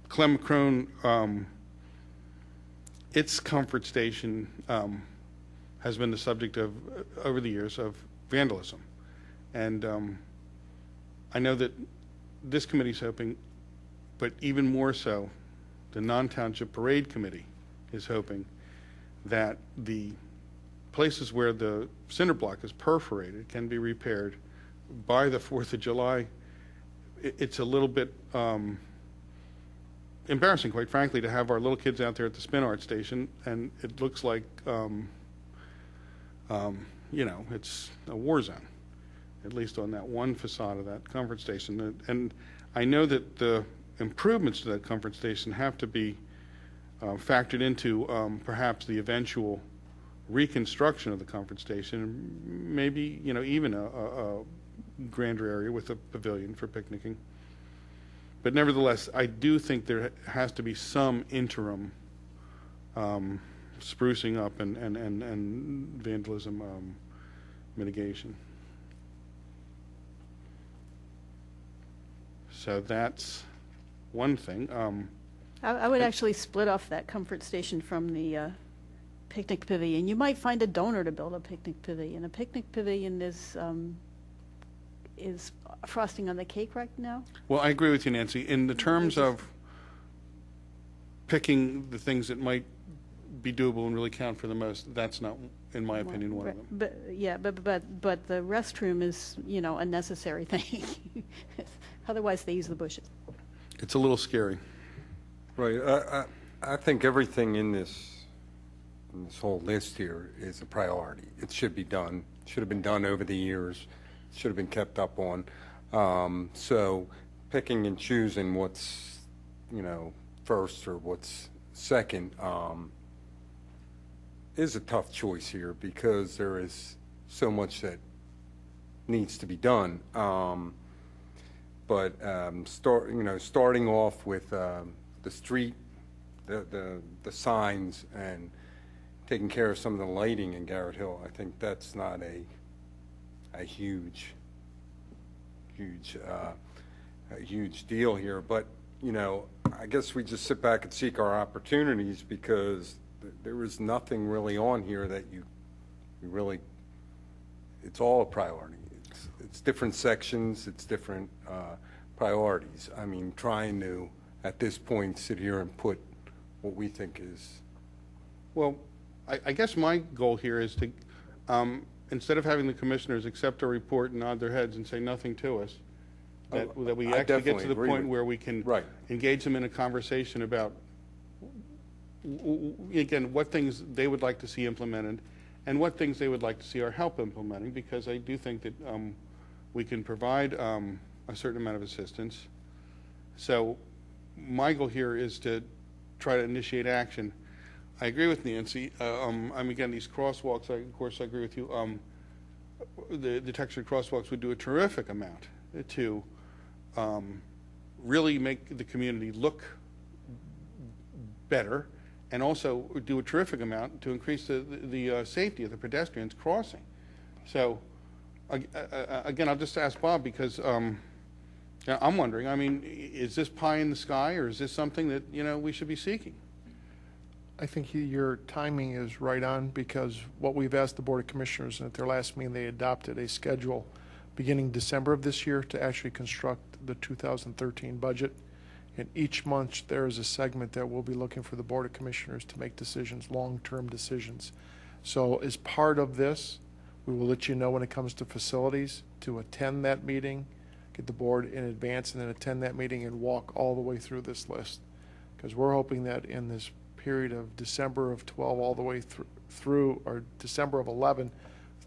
Clem Crone, its comfort station has been the subject of, over the years, of vandalism. And I know that this committee's hoping, but even more so, the non-township parade committee is hoping that the places where the cinder block is perforated can be repaired by the 4th of July. It's a little bit embarrassing, quite frankly, to have our little kids out there at the spin art station, and it looks like, you know, it's a war zone, at least on that one facade of that comfort station. And I know that the improvements to that comfort station have to be factored into perhaps the eventual reconstruction of the comfort station, maybe, you know, even a grander area with a pavilion for picnicking. But nevertheless, I do think there has to be some interim sprucing up and vandalism mitigation. So that's one thing. I would actually split off that comfort station from the picnic pavilion. You might find a donor to build a picnic pavilion. A picnic pavilion is frosting on the cake right now. Well, I agree with you, Nancy. In the terms of picking the things that might be doable and really count for the most, that's not, in my opinion, one of them. But yeah, but the restroom is, you know, a necessary thing. Otherwise, they use the bushes. It's a little scary. Right. I think everything in this whole list here is a priority. It should be done. Should have been done over the years. Should have been kept up on. So picking and choosing what's, you know, first or what's second is a tough choice here, because there is so much that needs to be done. But starting off with the street, the signs, and taking care of some of the lighting in Garrett Hill, I think that's not a huge deal here. But, you know, I guess we just sit back and seek our opportunities, because there is nothing really on here that you really, it's all a priority. It's different sections, it's different priorities. I mean, trying to, at this point, sit here and put what we think is. Well, I guess my goal here is to, instead of having the commissioners accept a report and nod their heads and say nothing to us, that we I actually get to definitely the agree point with where we can Right. engage them in a conversation about, again, what things they would like to see implemented and what things they would like to see our help implementing, because I do think that we can provide a certain amount of assistance. So my goal here is to try to initiate action. I agree with Nancy. Again, these crosswalks, of course, I agree with you. The textured crosswalks would do a terrific amount to really make the community look better, and also do a terrific amount to increase the safety of the pedestrians crossing. So, again, I'll just ask Bob, because I'm wondering, I mean, is this pie in the sky, or is this something that, you know, we should be seeking? I think your timing is right on, because what we've asked the Board of Commissioners, and at their last meeting, they adopted a schedule beginning December of this year to actually construct the 2013 budget. And each month, there is a segment that we'll be looking for the Board of Commissioners to make decisions, long-term decisions. So as part of this, we will let you know when it comes to facilities, to attend that meeting, get the board in advance, and then attend that meeting and walk all the way through this list. Because we're hoping that in this period of December of 12 all the way through, or December of 11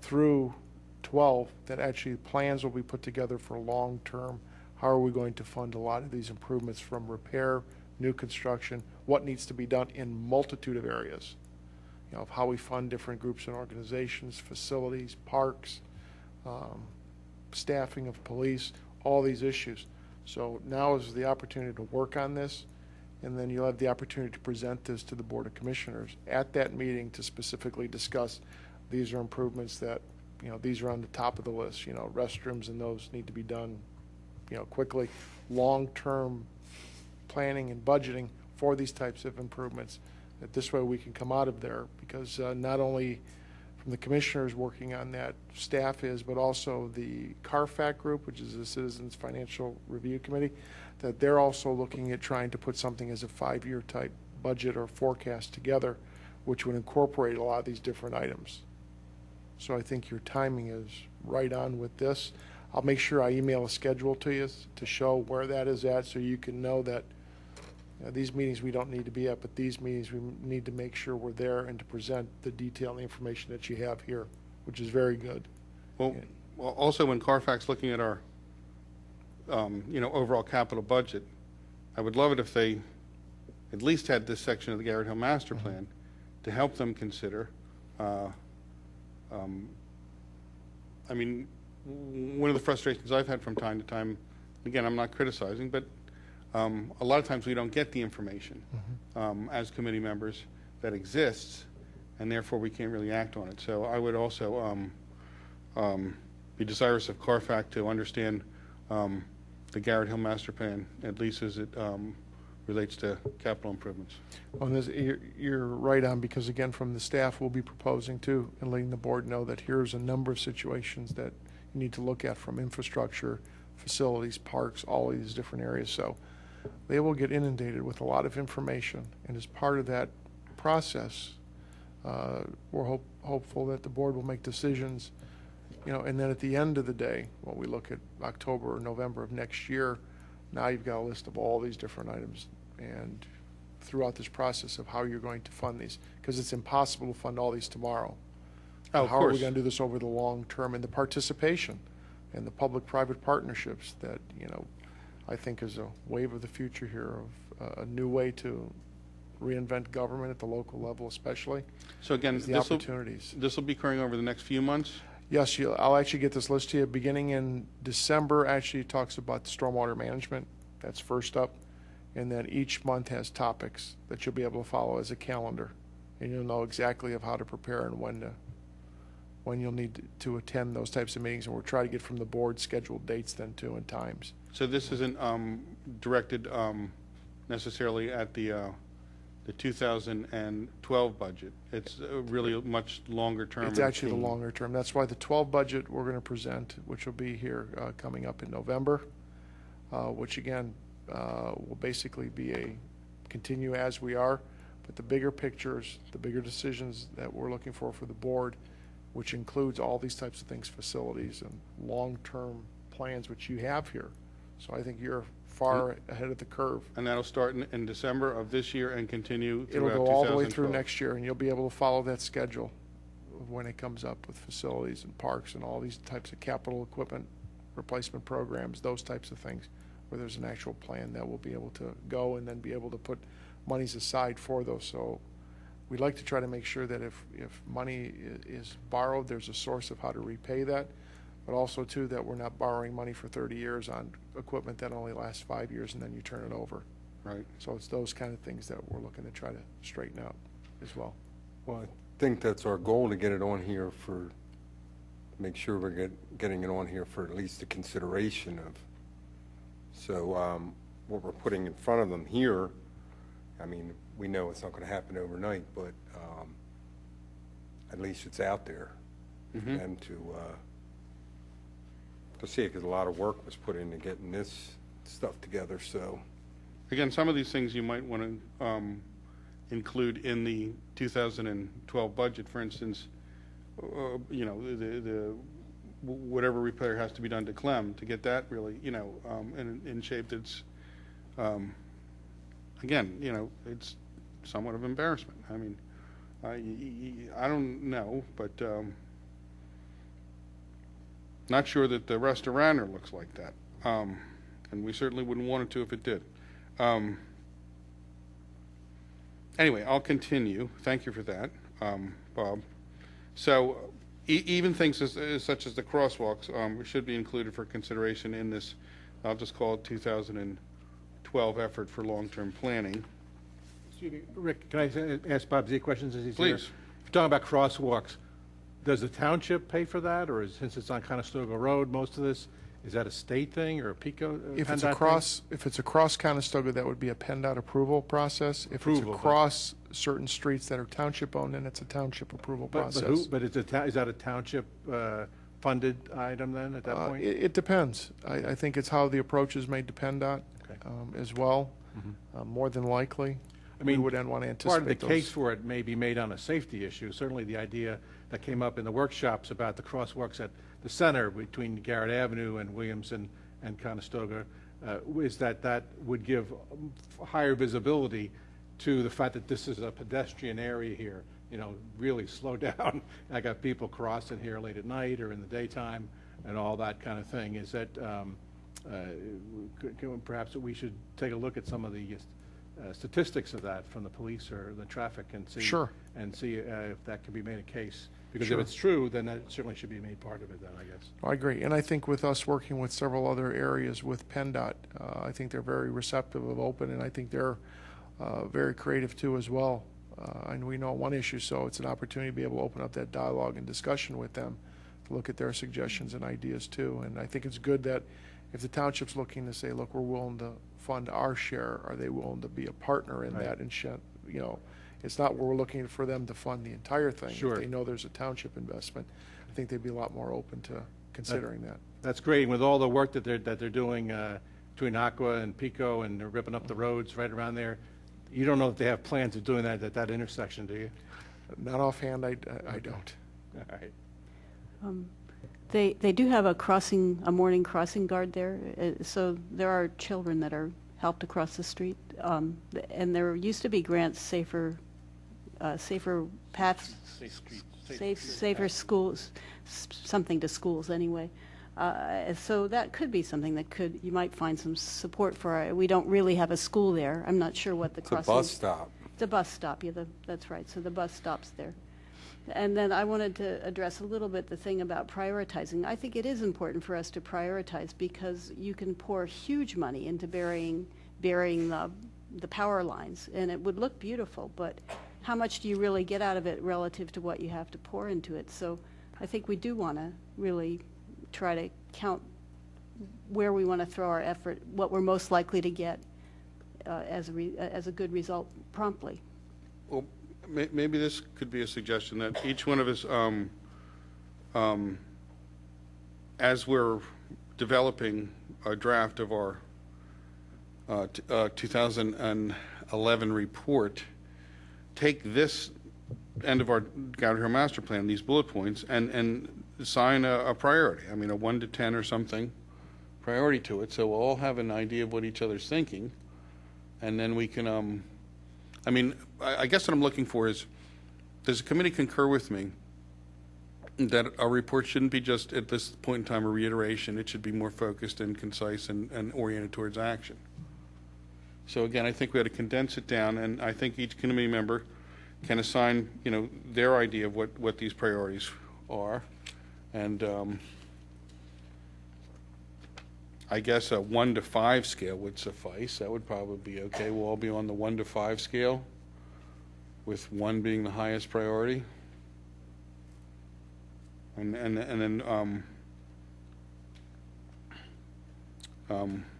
through 12, that actually plans will be put together for long-term. How are we going to fund a lot of these improvements, from repair, new construction, what needs to be done in multitude of areas, you know, of how we fund different groups and organizations, facilities, parks, staffing of police, all these issues. So now is the opportunity to work on this, and then you'll have the opportunity to present this to the Board of Commissioners at that meeting to specifically discuss, these are improvements that, you know, these are on the top of the list, you know, restrooms and those need to be done, you know, quickly. Long-term planning and budgeting for these types of improvements, that this way we can come out of there, because not only from the commissioners working on that, staff is, but also the CARFAC group, which is the Citizens Financial Review Committee, that they're also looking at trying to put something as a 5-year type budget or forecast together, which would incorporate a lot of these different items. So I think your timing is right on with this. I'll make sure I email a schedule to you to show where that is at, so you can know that, you know, these meetings we don't need to be at, but these meetings we need to make sure we're there and to present the detail and the information that you have here, which is very good. Well, also when Carfax looking at our, you know, overall capital budget, I would love it if they at least had this section of the Garrett Hill Master Plan to help them consider. I mean, one of the frustrations I've had from time to time, again, I'm not criticizing, but a lot of times we don't get the information as committee members that exists, and therefore we can't really act on it. So I would also be desirous of Carfax to understand the Garrett Hill Master Plan, at least as it relates to capital improvements. Well, and you're right on, because again, from the staff, we'll be proposing too, and letting the board know that here's a number of situations that you need to look at, from infrastructure, facilities, parks, all of these different areas. So they will get inundated with a lot of information, and as part of that process, we're hopeful that the board will make decisions, you know, and then at the end of the day, when we look at October or November of next year, now you've got a list of all these different items, and throughout this process of how you're going to fund these, because it's impossible to fund all these tomorrow. Oh, of how are we course. going to do this over the long term, and the participation and the public-private partnerships that, you know, I think is a wave of the future here, of a new way to reinvent government at the local level especially. So again, The opportunities. this will be occurring over the next few months? Yes, I'll actually get this list to you beginning in December. Actually, it talks about the stormwater management. That's first up. And then each month has topics that you'll be able to follow as a calendar. And you'll know exactly of how to prepare and when you'll need to attend those types of meetings. And we'll try to get from the board scheduled dates then too, and times. So this isn't directed necessarily at the 2012 budget. It's really a much longer term. It's actually the longer term. That's why the 12 budget we're going to present, which will be here coming up in November, which again will basically be a continue as we are, but the bigger pictures, the bigger decisions that we're looking for the board, which includes all these types of things, facilities and long-term plans, which you have here. So I think you're far ahead of the curve. And that'll start in December of this year and continue It'll throughout go all the way through 2012. next year, and you'll be able to follow that schedule of when it comes up with facilities and parks and all these types of capital equipment replacement programs, those types of things, where there's an actual plan that we'll be able to go and then be able to put monies aside for those. So we'd like to try to make sure that if money is borrowed, there's a source of how to repay that, but also too that we're not borrowing money for 30 years on equipment that only lasts 5 years and then you turn it over. Right. So it's those kind of things that we're looking to try to straighten out as well. Well, I think that's our goal, to get it on here for, make sure we're getting it on here for at least the consideration of. So what we're putting in front of them here, I mean, we know it's not going to happen overnight, but at least it's out there for them to see it, because a lot of work was put into getting this stuff together. So again, some of these things you might want to include in the 2012 budget. For instance, you know, the whatever repair has to be done to Clem to get that really, you know, in shape that's, again, you know, it's somewhat of embarrassment. I mean, I don't know, but not sure that the rest of Radnor looks like that. And we certainly wouldn't want it to if it did. Anyway, I'll continue. Thank you for that, Bob. So even things such as the crosswalks should be included for consideration in this, I'll just call it 2012 effort for long-term planning. Excuse me, Rick, can I ask Bob Z questions as he's here? Please. If you're talking about crosswalks, does the township pay for that, or since it's on Conestoga Road, most of this, is that a state thing or a PICO? If it's across Conestoga, that would be a PennDOT approval process. If Approval, it's across certain streets that are township owned, then it's a township approval process. But is that a township funded item then at that point? It depends. I think it's how the approach is made to PennDOT as well. More than likely, I mean, we wouldn't want to anticipate part of the those. case for it may be made on a safety issue. Certainly the idea that came up in the workshops about the crosswalks at the center between Garrett Avenue and Williams and Conestoga is that would give higher visibility to the fact that this is a pedestrian area here. You know, really slow down. I got people crossing here late at night or in the daytime and all that kind of thing. Is that perhaps we should take a look at some of the statistics of that from the police or the traffic and see Sure. and see if that can be made a case. Because Sure. if it's true, then that certainly should be made part of it then, I guess. I agree. And I think with us working with several other areas with PennDOT, I think they're very receptive of open, and I think they're very creative too as well. And we know one issue, so it's an opportunity to be able to open up that dialogue and discussion with them to look at their suggestions and ideas too. And I think it's good that if the township's looking to say, look, we're willing to fund our share, are they willing to be a partner in Right. that? And, you know, it's not where we're looking for them to fund the entire thing. Sure. If they know there's a township investment, I think they'd be a lot more open to considering that. That's great. And with all the work that they're doing between Aqua and Pico and they're ripping up the roads right around there, you don't know if they have plans of doing that at that intersection, do you? Not offhand, I don't. All right. They do have a morning crossing guard there, so there are children that are helped across the street. And there used to be grants, safer paths, safer schools, something to schools anyway. So that could be something that you might find some support for. We don't really have a school there. I'm not sure what the It's a crossing. bus stop. It's a bus stop, yeah, that's right. So the bus stops there. And then I wanted to address a little bit the thing about prioritizing. I think it is important for us to prioritize because you can pour huge money into burying the power lines, and it would look beautiful, but how much do you really get out of it relative to what you have to pour into it? So I think we do want to really try to count where we want to throw our effort, what we're most likely to get as a good result promptly. Well, maybe this could be a suggestion that each one of us, as we're developing a draft of our 2011 report, take this end of our Goddard Hill Master Plan, these bullet points, and assign a priority. I mean, a 1 to 10 or something priority to it, so we'll all have an idea of what each other's thinking, and then we can. I mean, I guess what I'm looking for is, does the committee concur with me that our report shouldn't be just at this point in time a reiteration? It should be more focused and concise and oriented towards action. So again, I think we ought to condense it down, and I think each committee member can assign, you know, their idea of what these priorities are, and I guess a 1 to 5 scale would suffice. That would probably be okay. We'll all be on the 1 to 5 scale, with 1 being the highest priority. And then,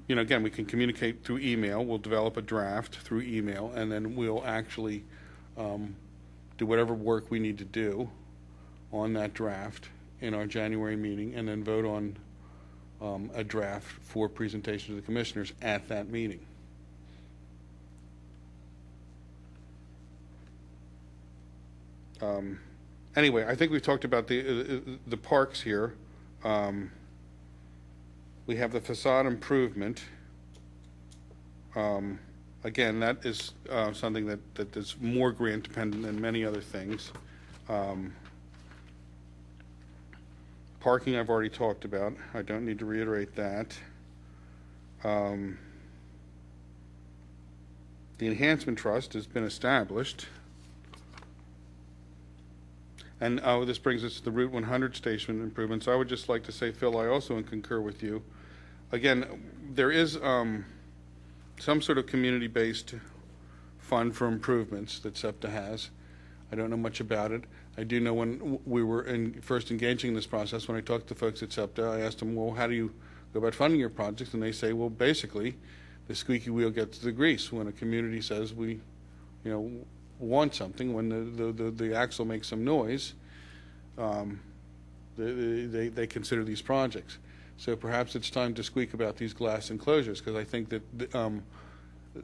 you know, again, we can communicate through email. We'll develop a draft through email, and then we'll actually do whatever work we need to do on that draft in our January meeting, and then vote on a draft for presentation to the commissioners at that meeting. Anyway, I think we've talked about the parks here. We have the facade improvement. Again, that is something that is more grant dependent than many other things. Parking I've already talked about. I don't need to reiterate that. The Enhancement Trust has been established. And this brings us to the Route 100 station improvements. I would just like to say, Phil, I also concur with you. Again, there is some sort of community-based fund for improvements that SEPTA has. I don't know much about it. I do know when we were first engaging in this process, when I talked to folks at SEPTA, I asked them, well, how do you go about funding your projects? And they say, well, basically, the squeaky wheel gets the grease. When a community says we, want something, when the axle makes some noise, they consider these projects. So perhaps it's time to squeak about these glass enclosures, because I think that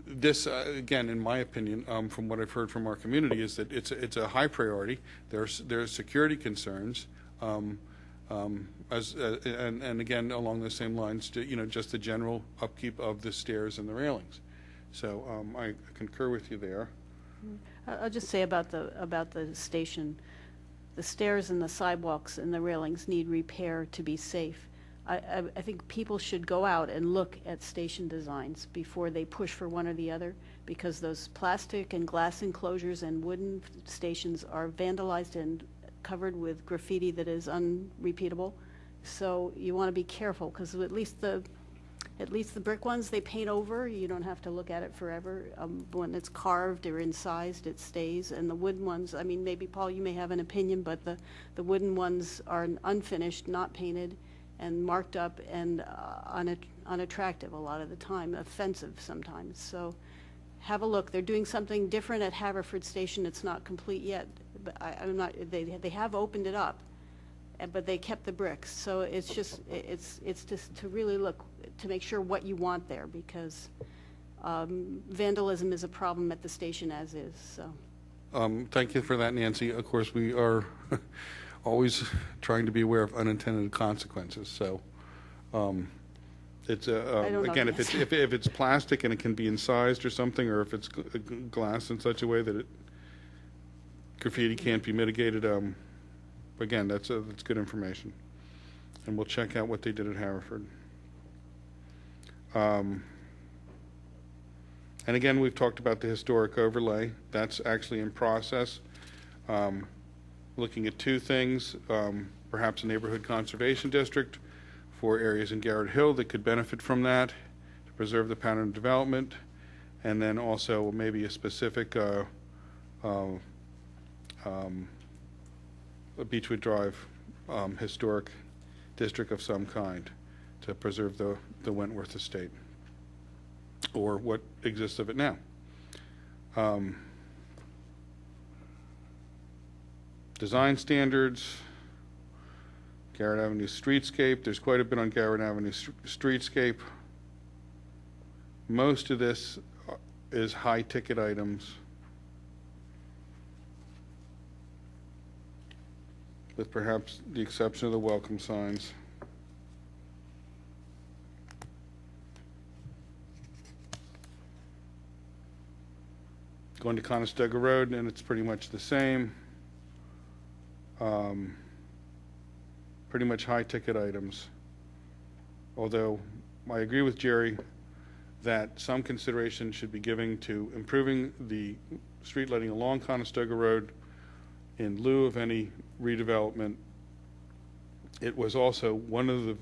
this, again, in my opinion, from what I've heard from our community, is that it's a high priority. There's security concerns, and again, along the same lines, just the general upkeep of the stairs and the railings. So I concur with you there. I'll just say about the station, the stairs and the sidewalks and the railings need repair to be safe. I think people should go out and look at station designs before they push for one or the other, because those plastic and glass enclosures and wooden stations are vandalized and covered with graffiti that is unrepeatable. So you want to be careful, because at least the brick ones, they paint over. You don't have to look at it forever. When it's carved or incised, it stays. And the wooden ones, I mean, maybe, Paul, you may have an opinion, but the wooden ones are unfinished, not painted, and marked up and unattractive a lot of the time, offensive sometimes. So have a look. They're doing something different at Haverford Station. It's not complete yet, but I'm not. They have opened it up, but they kept the bricks. So it's just to really look to make sure what you want there, because vandalism is a problem at the station as is. So. Thank you for that, Nancy. Of course, we are always trying to be aware of unintended consequences. So it's again, if it's plastic and it can be incised or something, or if it's glass in such a way that graffiti can't be mitigated. Again, that's good information, and we'll check out what they did at Haverford. And again, we've talked about the historic overlay. That's actually in process. Looking at two things, perhaps a neighborhood conservation district for areas in Garrett Hill that could benefit from that to preserve the pattern of development, and then also maybe a specific a Beechwood Drive historic district of some kind to preserve the Wentworth estate, or what exists of it now. Design standards, Garrett Avenue streetscape. There's quite a bit on Garrett Avenue streetscape. Most of this is high-ticket items, with perhaps the exception of the welcome signs. Going to Conestoga Road, and it's pretty much the same. Pretty much high-ticket items. Although I agree with Jerry that some consideration should be given to improving the street lighting along Conestoga Road in lieu of any redevelopment. It was also one of the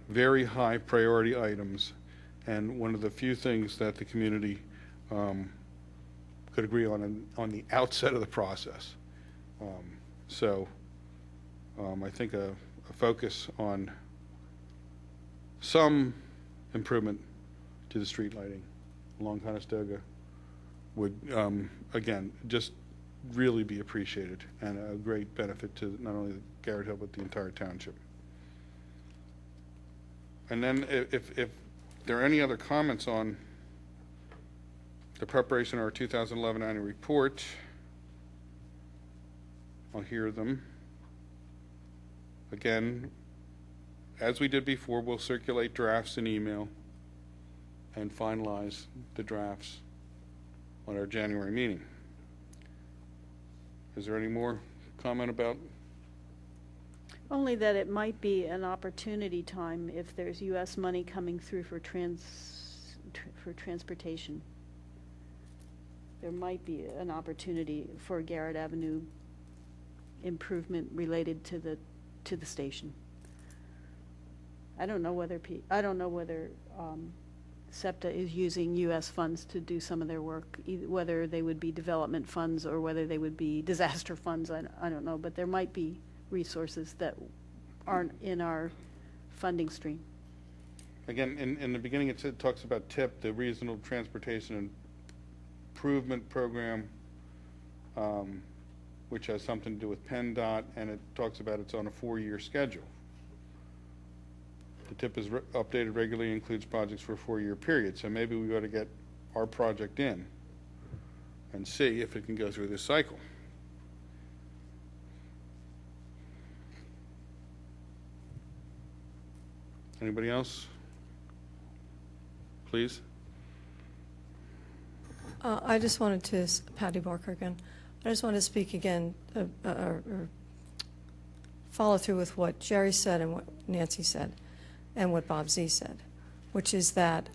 very high priority items, and one of the few things that the community could agree on the outset of the process. I think a focus on some improvement to the street lighting along Conestoga would, again, just really be appreciated, and a great benefit to not only Garrett Hill but the entire township. And then if there are any other comments on the preparation of our 2011 annual report, I'll hear them. Again, as we did before, we'll circulate drafts in email and finalize the drafts on our January meeting. Is there any more comment about? Only that it might be an opportunity time if there's U.S. money coming through for transportation. There might be an opportunity for Garrett Avenue improvement related to the station. I don't know whether SEPTA is using U.S. funds to do some of their work, whether they would be development funds or whether they would be disaster funds. I don't know, but there might be resources that aren't in our funding stream. Again, in the beginning, it talks about TIP, the Regional Transportation Improvement Program, which has something to do with PennDOT, and it talks about it's on a 4-year schedule. The TIP is updated regularly, includes projects for a 4-year period, so maybe we ought to get our project in and see if it can go through this cycle. Anybody else? Please. I just wanted to, Patty Barker again, I just wanted to speak again, or follow through with what Jerry said and what Nancy said and what Bob Z said, which is that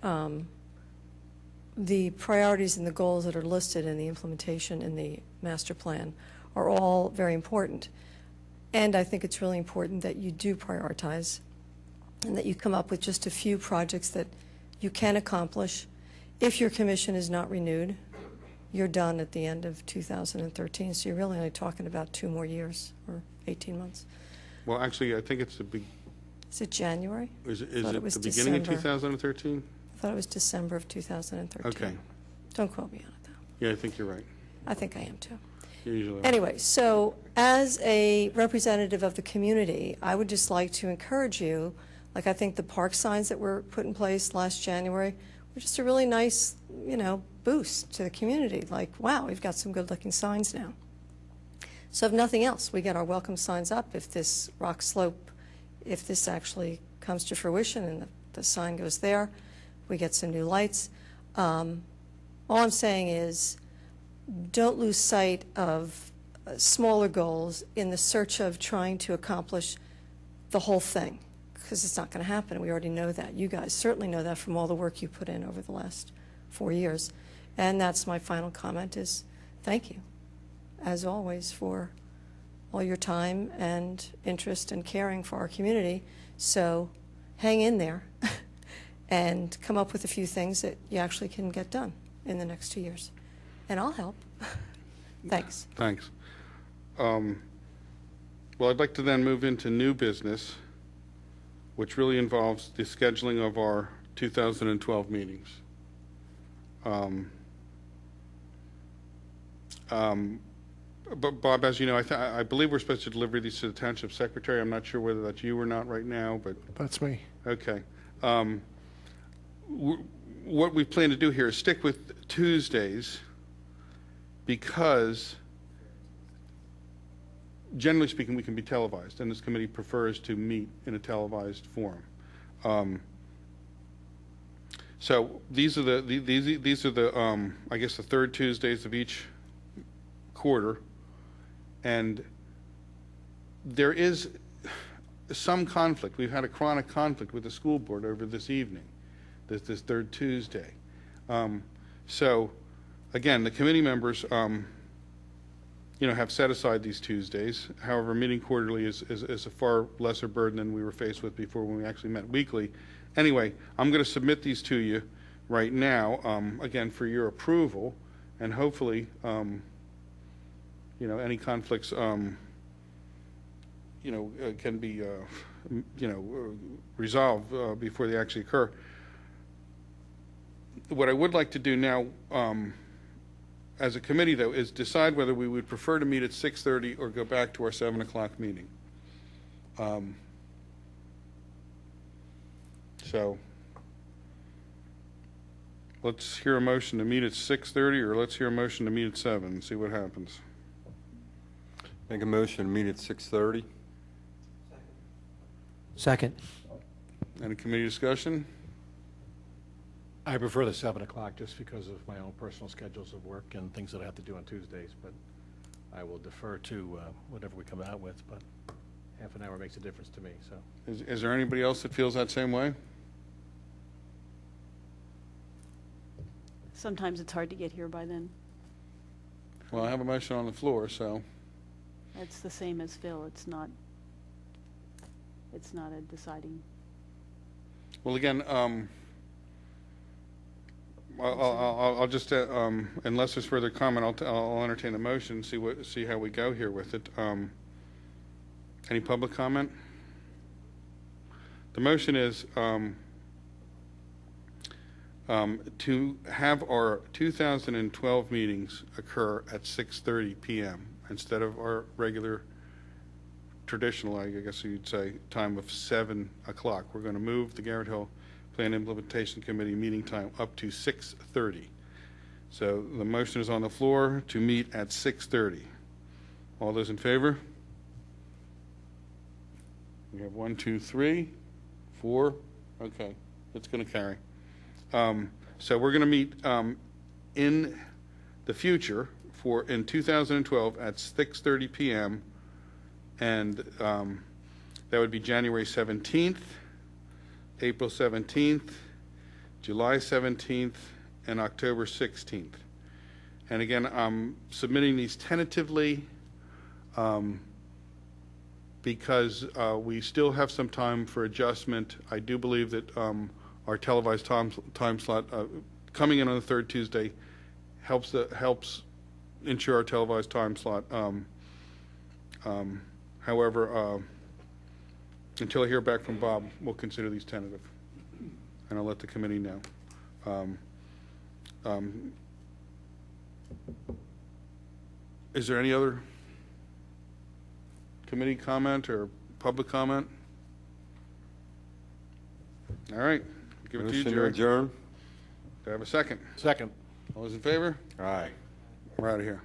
the priorities and the goals that are listed in the implementation in the master plan are all very important. And I think it's really important that you do prioritize and that you come up with just a few projects that you can accomplish. If your commission is not renewed, you're done at the end of 2013, so you're really only talking about 2 more years or 18 months. Well, actually, I think it's the big. Is it January? Is it it the was beginning of December. 2013? I thought it was December of 2013. Okay. Don't quote me on it, though. Yeah, I think you're right. I think I am, too. You usually are. Anyway, so as a representative of the community, I would just like to encourage you, like I think the park signs that were put in place last January were just a really nice, boost to the community. Like, wow, we've got some good-looking signs now. So if nothing else, we get our welcome signs up if this rock slope, if this actually comes to fruition and the sign goes there, we get some new lights. All I'm saying is don't lose sight of smaller goals in the search of trying to accomplish the whole thing, because it's not going to happen. We already know that. You guys certainly know that from all the work you put in over the last 4 years. And that's my final comment is thank you, as always, for all your time and interest and caring for our community. So hang in there and come up with a few things that you actually can get done in the next 2 years. And I'll help. Thanks. Thanks. Well, I'd like to then move into new business, which really involves the scheduling of our 2012 meetings. But Bob, as you know, I believe we're supposed to deliver these to the Township Secretary. I'm not sure whether that's you or not right now, but... That's me. Okay. What we plan to do here is stick with Tuesdays because, generally speaking, we can be televised, and this committee prefers to meet in a televised forum. So these are the I guess the third Tuesdays of each quarter, and there is some conflict. We've had a chronic conflict with the school board over this evening, this third Tuesday. So again, the committee members have set aside these Tuesdays. However, meeting quarterly is a far lesser burden than we were faced with before when we actually met weekly. Anyway, I'm going to submit these to you right now, again, for your approval, and hopefully, any conflicts, can be, resolved before they actually occur. What I would like to do now, as a committee, though, is decide whether we would prefer to meet at 6:30 or go back to our 7 o'clock meeting. So let's hear a motion to meet at 6:30, or let's hear a motion to meet at 7 and see what happens. Make a motion to meet at 6:30. Second. Any committee discussion? I prefer the 7 o'clock just because of my own personal schedules of work and things that I have to do on Tuesdays, but I will defer to whatever we come out with, but half an hour makes a difference to me, so. Is there anybody else that feels that same way? Sometimes it's hard to get here by then. Well, I have a motion on the floor, so, It's the same as Phil. It's not a deciding. well, again, I'll just, unless there's further comment, I'll entertain a motion, see how we go here with it. Any public comment? The motion is to have our 2012 meetings occur at 6:30 p.m. instead of our regular traditional, I guess you'd say, time of 7 o'clock. We're going to move the Garrett Hill Plan Implementation Committee meeting time up to 6:30. So the motion is on the floor to meet at 6:30. All those in favor? We have 1, 2, 3, 4. Okay, it's going to carry. So we're going to meet in the future in 2012 at 6:30 p.m. and that would be January 17th, April 17th, July 17th, and October 16th. And again, I'm submitting these tentatively because we still have some time for adjustment. I do believe that our televised time slot coming in on the third Tuesday helps ensure our televised time slot. However, until I hear back from Bob, we'll consider these tentative, and I'll let the committee know. Is there any other committee comment or public comment? All right, give it to you, Motion to Jerry. adjourn. Do I have a second? Second. All those in favor? Aye. We're out of here.